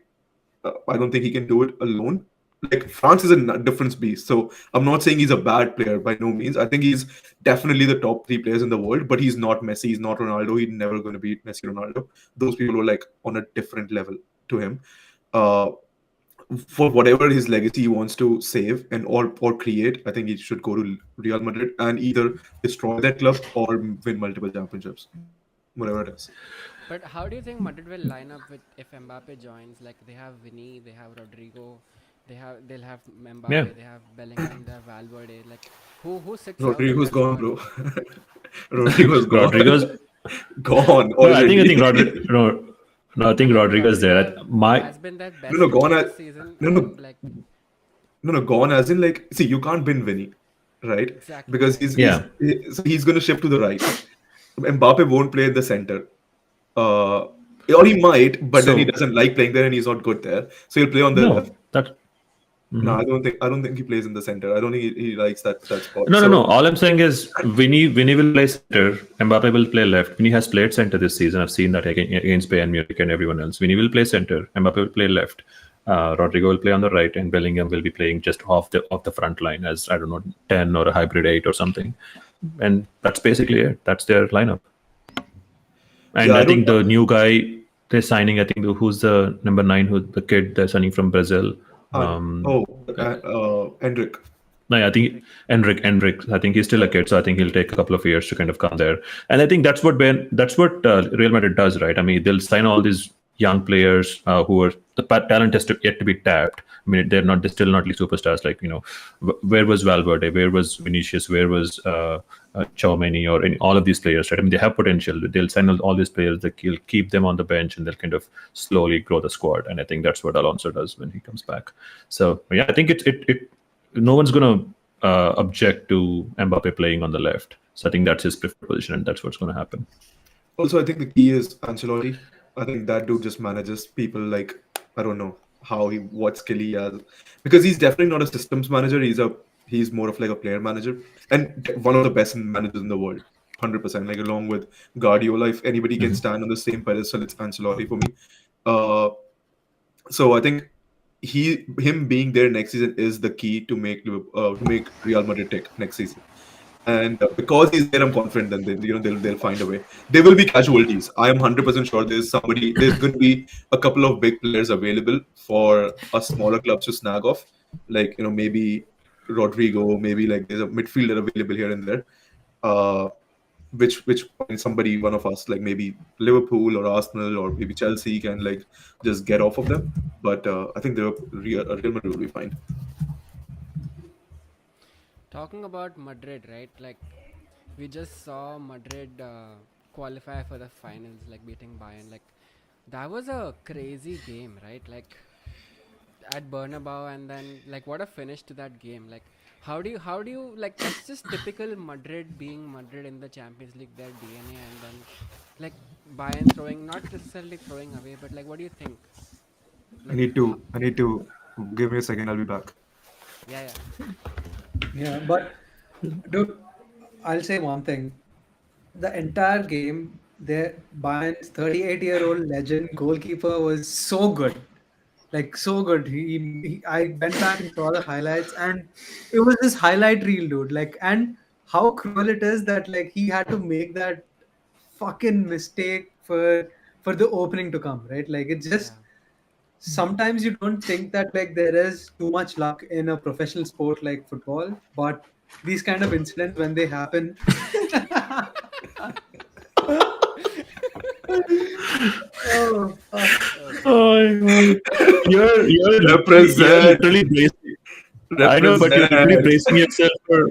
I don't think he can do it alone. Like France is a different beast. So I'm not saying he's a bad player by no means. I think he's definitely the top 3 players in the world, but he's not Messi. He's not Ronaldo. He's never going to beat Messi, Ronaldo. Those people are like on a different level to him. For whatever his legacy he wants to save or create, I think he should go to Real Madrid and either destroy that club or win multiple championships, whatever it is. But how do you think Madrid will line up with if Mbappe joins? Like they have Vinny, they have Rodrigo, they'll have Mbappe, they have Bellingham, they have Valverde. Like who sits? Rodrigo's gone, bro. Rodrigo's gone. Rodrigo's gone. No, I think Rodrigo. No, I think Rodrigo's there. Has been that best gone this season. No, gone as in like, see, you can't bin Vinny. right? Exactly. Because Yeah. Yeah. so he's going to shift to the right. Mbappe won't play in the center. Uh, or he might, but then he So doesn't like playing there and he's not good there. So he'll play on the left. no, that. No, Mhm. I don't think he plays in the center. I don't think he likes that spot. No, no, no. So All I'm saying is Vinny will play center. Mbappe will play left. Vinny has played center this season. I've seen that against Bayern Munich and everyone else. Vinny will play center. Mbappe will play left. Rodrigo will play on the right, and Bellingham will be playing just off the front line as, I don't know, 10 or a hybrid 8 or something. And that's basically it. That's their lineup. And yeah, I I don't. think the new guy they're signing, I think who's the number 9, who the kid they're signing from Brazil. Oh, Hendrik. No, I think Enric. I think he's still a kid, so I think he'll take a couple of years to kind of come there. And I think that's what Real Madrid does, right? I mean, they'll sign all these young players who are the talent is yet to be tapped. I mean, they're still not like superstars. Like, where was Valverde? Where was Vinicius? Where was Tchouameni or all of these players? Right? I mean, they have potential. They'll sign all these players. They'll keep them on the bench, and they'll kind of slowly grow the squad. And I think that's what Alonso does when he comes back. So yeah, I think it no one's going to object to Mbappe playing on the left. So I think that's his preferred position, and that's what's going to happen. Also, I think the key is Ancelotti. I think that dude just manages people like, I don't know what skill he has, because he's definitely not a systems manager. He's more of like a player manager, and one of the best managers in the world, 100%. Like, along with Guardiola, if anybody can stand on the same pedestal, it's Ancelotti for me. Uh, so I think him being there next season is the key to make Real Madrid tick next season. And because he's there, I'm confident that they'll find a way. There will be casualties. I am 100% sure there's going to be a couple of big players available for a smaller clubs to snag off, like maybe Rodrigo, maybe like there's a midfielder available here and there. Which point one of us, like maybe Liverpool or Arsenal or maybe Chelsea, can like just get off of them. But I think Real Madrid will be fine. Talking about Madrid, right? Like, we just saw Madrid qualify for the finals, like beating Bayern. Like, that was a crazy game, right? Like, at Bernabeu, and then like what a finish to that game. Like, how do you like? It's just typical Madrid being Madrid in the Champions League, their DNA, and then like Bayern throwing, not necessarily throwing away, but like, what do you think? I Like, need to give me a second. I'll be back. yeah, yeah, Yeah, but dude, I'll say one thing. The entire game, the Bayern's 38-year-old legend goalkeeper was so good. Like, so good. I went back and saw the highlights, and it was this highlight reel, dude. Like, and how cruel it is that like he had to make that fucking mistake for the opening to come, right? Like, it's just yeah. sometimes you don't think that like there is too much luck in a professional sport like football, but these kind of incidents when they happen. Oh fuck. Oh my God. You're Represent, literally bracing. I know, but you're literally represent. bracing yourself for.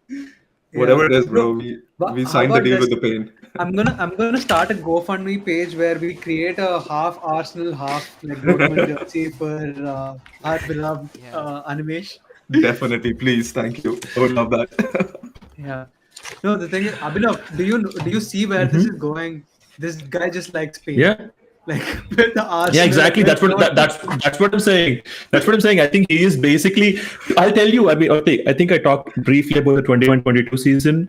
Yeah. Whatever it is, bro. No, but We how signed the about deal this? with the pain. I'm gonna start a GoFundMe page where we create a half Arsenal, half like Dortmund jersey for our beloved Yeah. Animesh. Definitely, please, thank you. I would love that. Yeah. No, the thing is, Abhinav, do you see where this is going? This guy just likes pain. Yeah. Like with the Yeah, Arsenal. exactly. With That's what I'm saying. That's what I'm saying. I think he is basically. I'll tell you. I mean, okay. I think I talked briefly about the 21-22 season.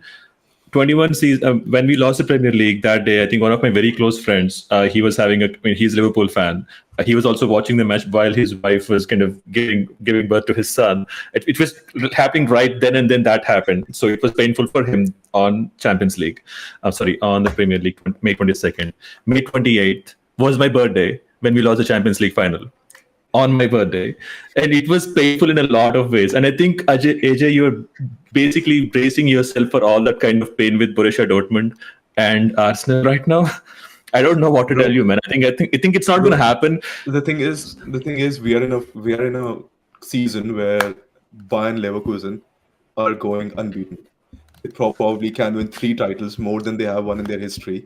21 season when we lost the Premier League that day. I think one of my very close friends. He was having a. I mean, he's a Liverpool fan. He was also watching the match while his wife was kind of giving birth to his son. It was happening right then and then that happened. So it was painful for him on Champions League. Sorry, on the Premier League, May 22nd, May 28th was my birthday when we lost the Champions League final on my birthday. And it was painful in a lot of ways. And I think, AJ, you're basically bracing yourself for all that kind of pain with Borussia Dortmund and Arsenal right now. I don't know what to tell you, man. I think it's not going to happen. The thing is, we are in a season where Bayern Leverkusen are going unbeaten. They probably can win 3 titles, more than they have won in their history.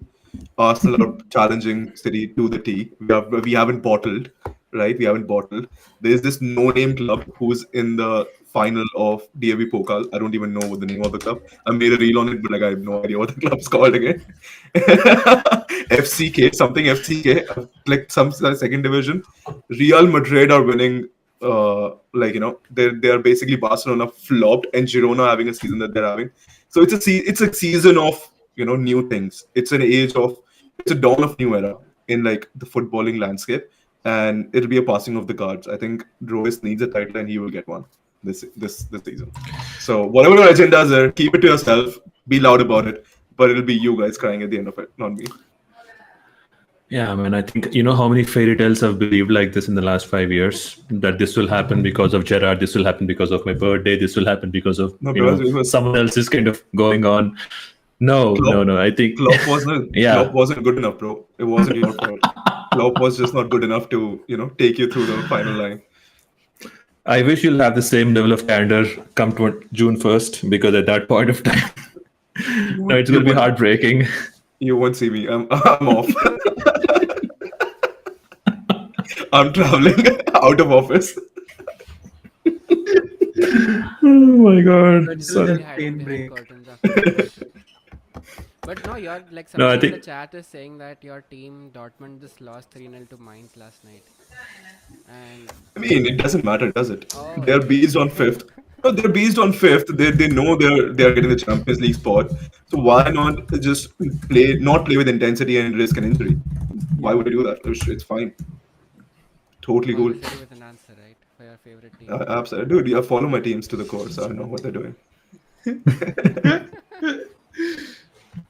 Arsenal are challenging City to the T. We haven't bottled, right? We haven't bottled. There's this no-name club who's in the final of DAV Pokal. I don't even know what the name of the club. I made a reel on it, but like I have no idea what the club's called again. FCK, something FCK, like some second division. Real Madrid are winning. Like they are basically Barcelona flopped and Girona having a season that they're having. So it's a season of new things. It's a dawn of new era in like the footballing landscape, and it'll be a passing of the cards. I think Royce needs a title and he will get one this season. So whatever your agendas are, keep it to yourself. Be loud about it, but it'll be you guys crying at the end of it, not me. Yeah, man, I think how many fairy tales I've believed like this in the last 5 years, that this will happen because of Gerard, this will happen because of my birthday, this will happen because of someone else is kind of going on. No, I think Klopp wasn't good enough, bro. It wasn't your fault. Klopp was just not good enough to take you through the final line. I wish you'll have the same level of candor come to June 1st, because at that point of time, no, it's going to be heartbreaking. You won't see me. I'm off. I'm traveling out of office. Oh my god. Sorry. But no, you're like someone in the chat is saying that your team Dortmund just lost 3-0 to Mainz last night. And I mean, it doesn't matter, does it? They're based on fifth. No, they're based on fifth. They know they're getting the Champions League spot. So why not just not play with intensity and risk an injury? Why would you do that? It's fine. Totally cool. With an answer, right? For your favorite team. Absolutely, dude. I follow my teams to the core, so I know what they're doing.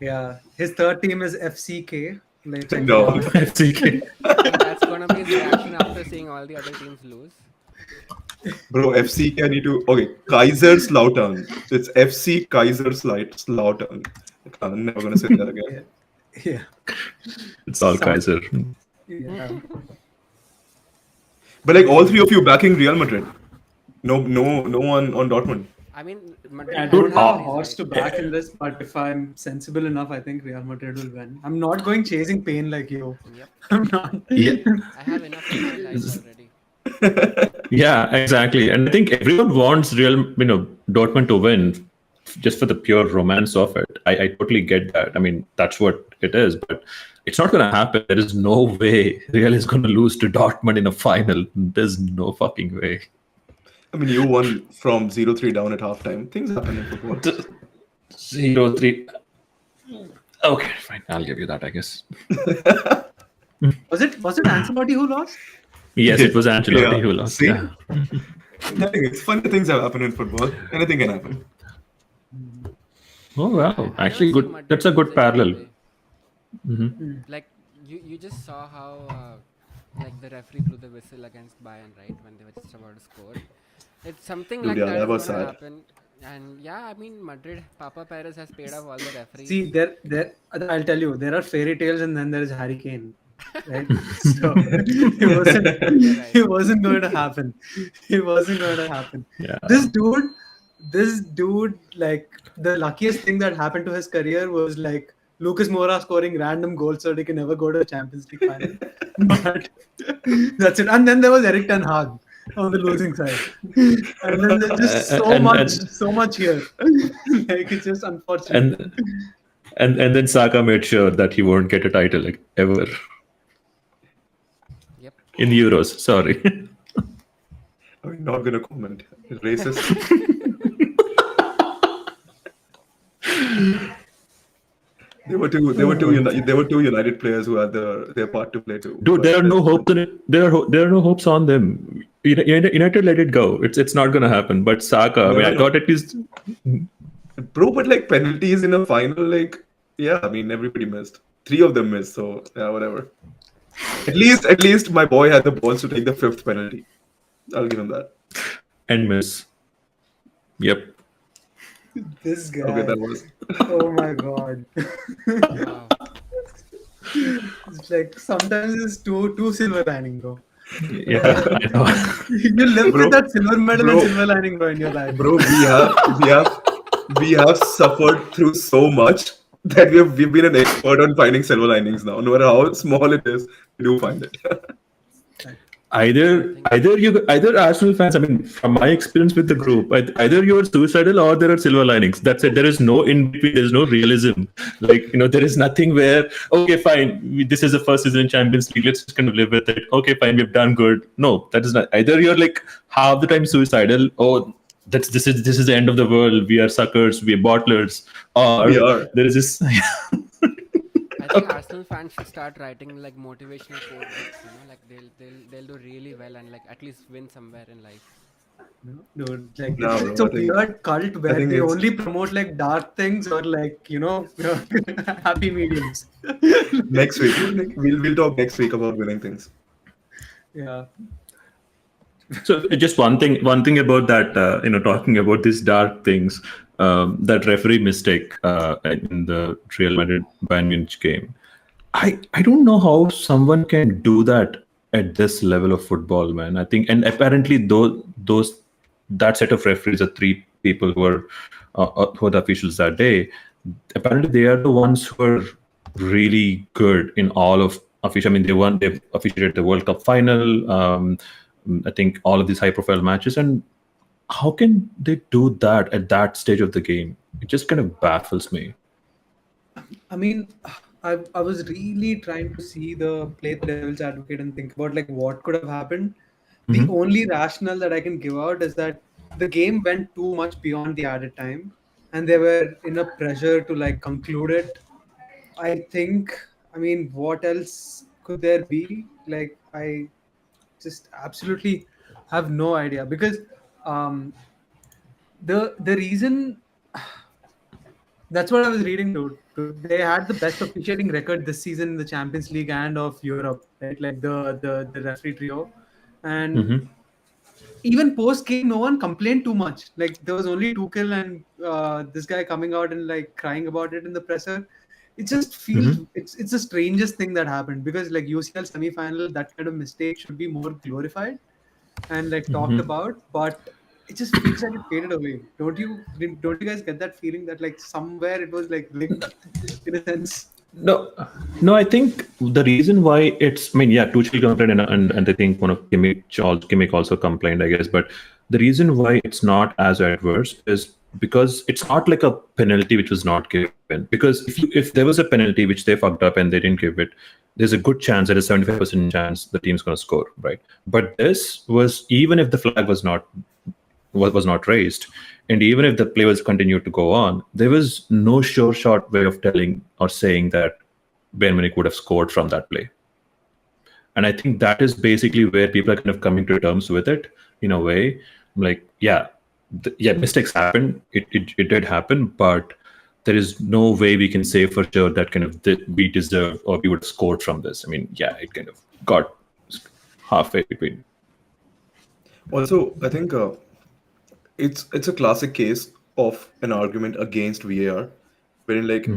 Yeah, his third team is FCK. No, FCK. That's gonna be his reaction after seeing all the other teams lose. Bro, FCK, I need to... Okay, Kaiserslautern. It's FC Kaiserslautern. I'm never going to say that again. Yeah. It's all Kaiser. Yeah. But like all three of you backing Real Madrid. No one on Dortmund. I mean, Madrid I don't have a horse to back in this, but if I'm sensible enough, I think Real Madrid will win. I'm not going chasing pain like you. Yep. I'm not. Yeah. I have enough in my life already. Yeah, exactly. And I think everyone wants Dortmund to win just for the pure romance of it. I totally get that. I mean, that's what it is, but it's not going to happen. There is no way Real is going to lose to Dortmund in a final. There's no fucking way. I mean, you won from 0-3 down at halftime. Things happen in football. 0-3. Okay, fine. I'll give you that, I guess. Was it Ancelotti who lost? Yes, it was Ancelotti who lost. See? Yeah. It's funny things have happened in football. Anything can happen. Oh wow! Actually, good. That's a good parallel. Like you just saw how like the referee blew the whistle against Bayern, right, when they were just about to score. It's something like that was gonna sad. happen. And yeah, I mean, Madrid, Papa Perez has paid off all the referees. See, there. I'll tell you, there are fairy tales, and then there is Harry Kane. Right? So it wasn't going to happen. It wasn't going to happen. Yeah. This dude, like the luckiest thing that happened to his career was like Lucas Moura scoring random goals so he can never go to the Champions League final. But that's it. And then there was Eric Ten Hag on the losing side. And then there's just so much here. Like it's just unfortunate. And then Saka made sure that he won't get a title like ever. Yep. In the Euros, sorry. I'm not gonna comment. Racist. There were two United players who had their part to play too. Dude, there are no hopes on it. There are no hopes on them. United let it go. It's not gonna happen. But Saka, I thought at least. Bro, but like penalties in a final, like I mean everybody missed. 3 of them missed, so yeah, whatever. At least my boy had the balls to take the 5th penalty. I'll give him that. And miss. Yep. This guy. Okay, that was. Oh my god. Wow. It's like sometimes it's too silver lining, bro. Yeah, I know. You live with that silver medal and silver lining, bro, in your life. Bro, we have suffered through so much that we've been an expert on finding silver linings now. No matter how small it is, we do find it. either Arsenal fans. I mean, from my experience with the group, either you're suicidal or there are silver linings. That's it. There is no in between. There's no realism. Like there is nothing where okay, fine. This is the first season in Champions League. Let's just kind of live with it. Okay, fine. We've done good. No, that is not. Either you're like half the time suicidal, or this is the end of the world. We are suckers. We are bottlers. We Or are. there is this. I think Arsenal fans should start writing like motivational quote books. Like they'll do really well and like at least win somewhere in life. Dude, like No, it's bro, a weird cult where think they it's- only promote like dark things or like happy mediums. Next week, we'll talk next week about winning things. Yeah. So just one thing about that, talking about these dark things, that referee mistake in the Real Madrid Bayern Munich game. I don't know how someone can do that at this level of football, man. I think, and apparently that set of referees are three people who are the officials that day. Apparently, they are the ones who are really good in all of official. I mean, they've officiated the World Cup final. I think all of these high-profile matches, and how can they do that at that stage of the game? It just kind of baffles me. I mean, I was really trying to play the devil's advocate and think about like what could have happened. The only rationale that I can give out is that the game went too much beyond the added time, and they were in a pressure to like conclude it. I think. I mean, what else could there be? Like, I just absolutely have no idea because um, the reason that's what I was reading, dude. They had the best officiating record this season in the Champions League and of Europe, right? Like the referee trio, and even post game, no one complained too much. Like there was only Tuchel and this guy coming out and like crying about it in the presser. It just feels it's the strangest thing that happened because like UCL semi-final, that kind of mistake should be more glorified and like talked about, but it just feels like it faded away. Don't you guys get that feeling that like somewhere it was like rigged in a sense? No, I think the reason why it's, I mean, yeah, Tuchel complained, and I think one of Kimmich also complained, I guess. But the reason why it's not as adverse is because it's not like a penalty which was not given. Because if there was a penalty which they fucked up and they didn't give it, there's a good chance, there's a 75% chance the team's going to score, right? But this was, even if the flag was not raised, and even if the play was continued to go on, there was no sure shot way of telling or saying that Bayern Munich would have scored from that play. And I think that is basically where people are kind of coming to terms with it in a way. Like, mistakes happen. It did happen, but there is no way we can say for sure that kind of we deserve or we would have scored from this. I mean, yeah, it kind of got halfway between. Also, I think it's a classic case of an argument against VAR, wherein like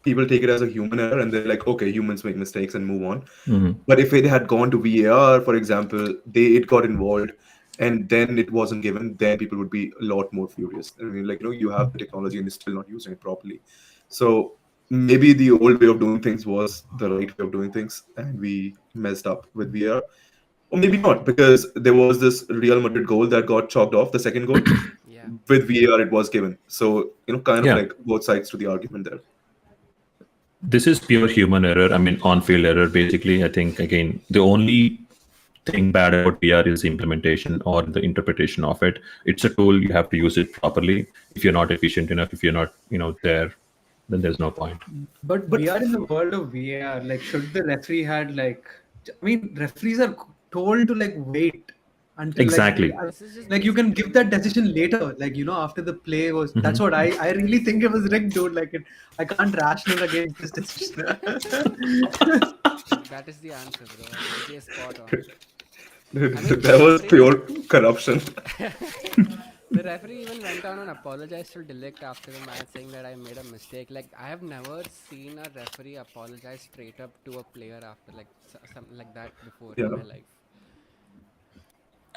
people take it as a human error and they're like, okay, humans make mistakes and move on. But if it had gone to VAR, for example, it got involved and then it wasn't given, then people would be a lot more furious. I mean, like, you have the technology and you're still not using it properly. So maybe the old way of doing things was the right way of doing things, and we messed up with VAR. Or maybe not, because there was this Real Madrid goal that got chalked off, the second goal. Yeah. With VAR, it was given. So, kind of Yeah. like both sides to the argument there. This is pure human error. I mean, on-field error, basically. I think, again, the only thing bad about VR is the implementation or the interpretation of it. It's a tool. You have to use it properly. If you're not efficient enough, if you're not, there, then there's no point. But we are in the world of VAR. Like, should the referee had like? I mean, referees are told to like wait until Exactly. This is just like you can give that decision later. Like after the play was. That's what I really think it was rigged, dude. Like I can't rational against this decision. That is the answer, bro. It is spot on. That was pure corruption. The referee even went on and apologized to Delict after the match, saying that I made a mistake. Like, I have never seen a referee apologize straight up to a player after like something like that before in my life.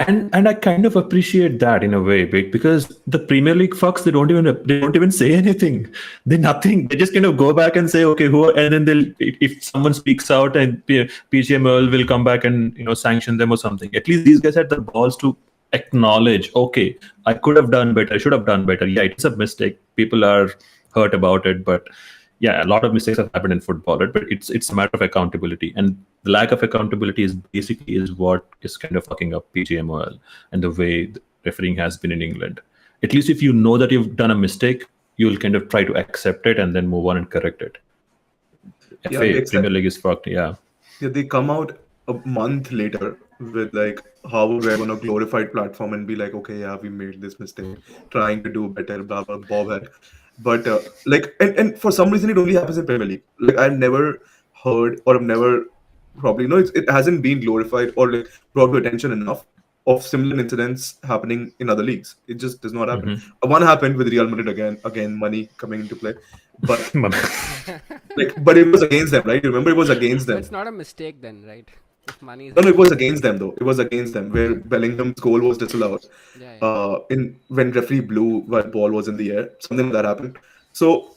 And I kind of appreciate that in a way, because the Premier League fucks, they don't even say anything. They nothing. They just kind of go back and say, okay, and then they'll, if someone speaks out, and PGMOL will come back and sanction them or something. At least these guys had the balls to acknowledge, okay, I could have done better, I should have done better. Yeah, it's a mistake. People are hurt about it, but yeah, a lot of mistakes have happened in football, right? But it's a matter of accountability, and the lack of accountability is what is kind of fucking up PGMOL and the way the refereeing has been in England. At least if you know that you've done a mistake, you'll kind of try to accept it and then move on and correct it. FA Premier League is fucked. Yeah, they come out a month later with like how we're on a glorified platform and be like, okay, yeah, we made this mistake, trying to do better, blah blah bobhead. But like, and for some reason, it only happens in Premier League. Like I've never heard, or I've never probably it hasn't been glorified or like brought to attention enough of similar incidents happening in other leagues. It just does not happen. One happened with Real Madrid again, money coming into play, but but it was against them, right? Remember, it was against them. It's not a mistake then, right? If money is No, it was against them though. It was against them where Bellingham's goal was disallowed. Yeah. In when referee blew while ball was in the air, something like that happened. So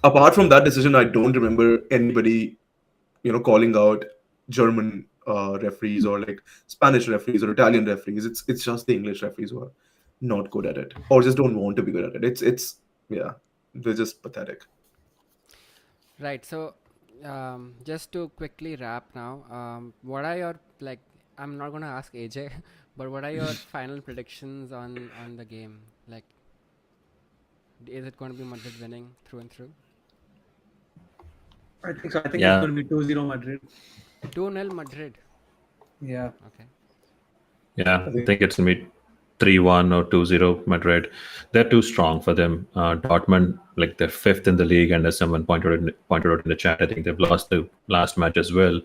apart from that decision, I don't remember anybody, calling out German referees or like Spanish referees or Italian referees. It's just the English referees who are not good at it or just don't want to be good at it. It's yeah, they're just pathetic. Right. So, just to quickly wrap now, what are your I'm not gonna ask AJ, but what are your final predictions on the game? Like, is it going to be Madrid winning through and through? I think so. I think Yeah. it's going to be 2-0 Madrid. 2-0 Madrid. Yeah. Okay. Yeah, I think it's going to be 3-1 or 2-0 Madrid. They're too strong for them. Dortmund, like they're fifth in the league, and as someone pointed out in the chat, I think they've lost the last match as well.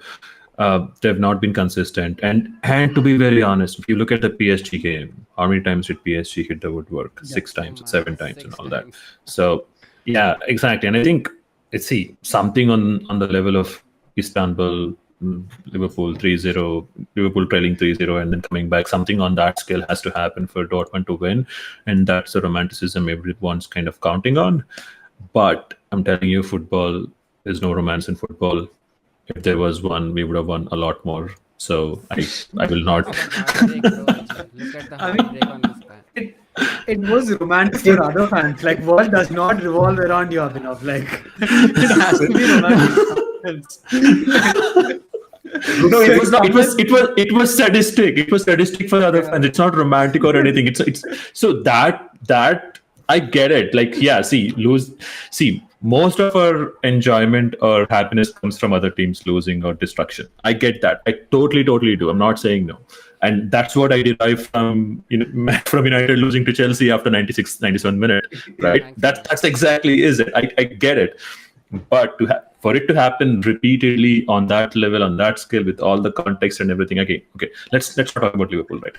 They've not been consistent. And to be very honest, if you look at the PSG game, how many times did PSG hit the woodwork? 6 times, 7 times, and all that. So yeah, exactly. And I think something on the level of Istanbul, Liverpool 3-0, Liverpool trailing 3-0, and then coming back. Something on that scale has to happen for Dortmund to win, and that's the romanticism everyone's kind of counting on. But I'm telling you, football, there's no romance in football. If there was one, we would have won a lot more. So I will not. Heartbreak, bro. Look at the heartbreak on this man. It was romantic for other fans. Like, world does not revolve around you, Abhinav. Like, it has to be romantic. No, It was sadistic. It was sadistic for other fans. It's not romantic or anything. It's so that I get it. Like, yeah, most of our enjoyment or happiness comes from other teams losing or destruction. I get that. I totally do. I'm not saying no. And that's what I derive from from United losing to Chelsea after 96, 97 minute, right? That's exactly is it. I get it. But for it to happen repeatedly on that level, on that scale, with all the context and everything, okay, let's not talk about Liverpool, right?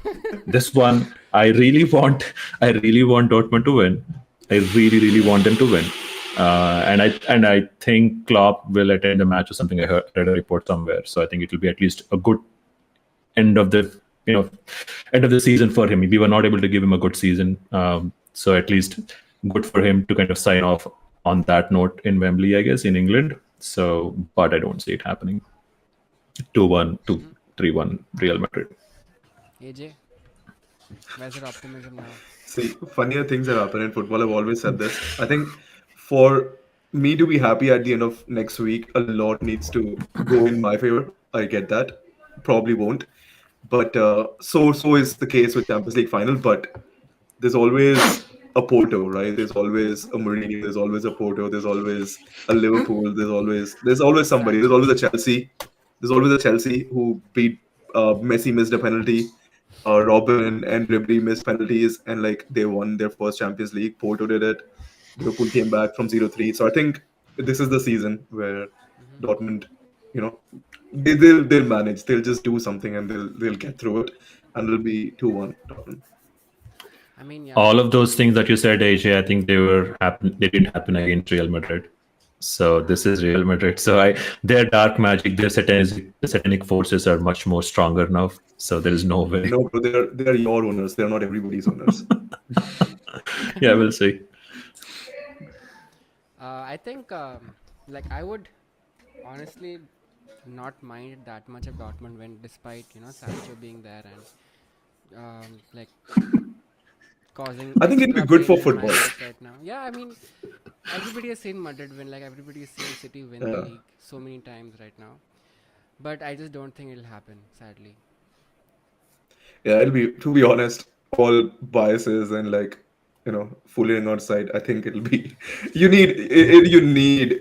This one, I really want Dortmund to win. I really want them to win. And I think Klopp will attend the match or something. I read a report somewhere, so I think it will be at least a good end of the season for him. We were not able to give him a good season, so at least good for him to kind of sign off on that note in Wembley, I guess, in England. So, but I don't see it happening. 2-1, 3-1 Real Madrid. AJ, where's your optimism now? See, funnier things that happen in football. I've always said this. I think for me to be happy at the end of next week, a lot needs to go in my favor. I get that. Probably won't. But so is the case with Champions League final. But there's always a Porto, right? There's always a Mourinho. There's always a Porto. There's always a Liverpool. There's always somebody. There's always a Chelsea. There's always a Chelsea who beat Messi, missed a penalty. Robin and Ribery missed penalties, and like they won their first Champions League. Porto did it. Liverpool came back from 0-3. So I think this is the season where Dortmund, they'll manage. They'll just do something and they'll get through it, and it'll be 2-1 Dortmund. I mean, yeah. All of those things that you said, AJ, I think they didn't happen against Real Madrid. So this is Real Madrid. So their dark magic, their satanic forces are much more stronger now. So there is no way. No, bro, they are your owners. They're not everybody's owners. Yeah, we'll see. I think like I would honestly not mind that much if Dortmund win, despite Sancho being there and like causing I think it'll be extra good pain for in my football. life right now. Yeah, I mean, everybody has seen Madrid win, like everybody has seen City win the Yeah. league so many times right now. But I just don't think it'll happen, sadly. Yeah, it'll be, to be honest, all biases and like, fooling on side. I think it'll be, you need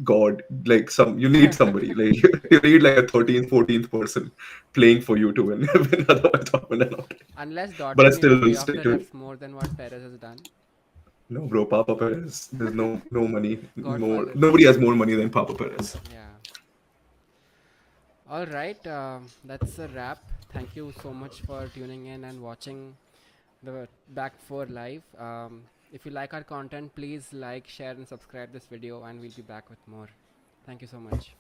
God, like you need somebody, like you need like a 13th, 14th person playing for you to win, win otherwise Dortmund are not. Unless But I Dortmund, still will pay off stick the to, refs more than what Perez has done. no, bro, Papa Perez. There's no money more. Godfather. Nobody has more money than Papa Perez. Yeah. All right, that's a wrap. Thank you so much for tuning in and watching the Backfour live. If you like our content, please like, share, and subscribe this video, and we'll be back with more. Thank you so much.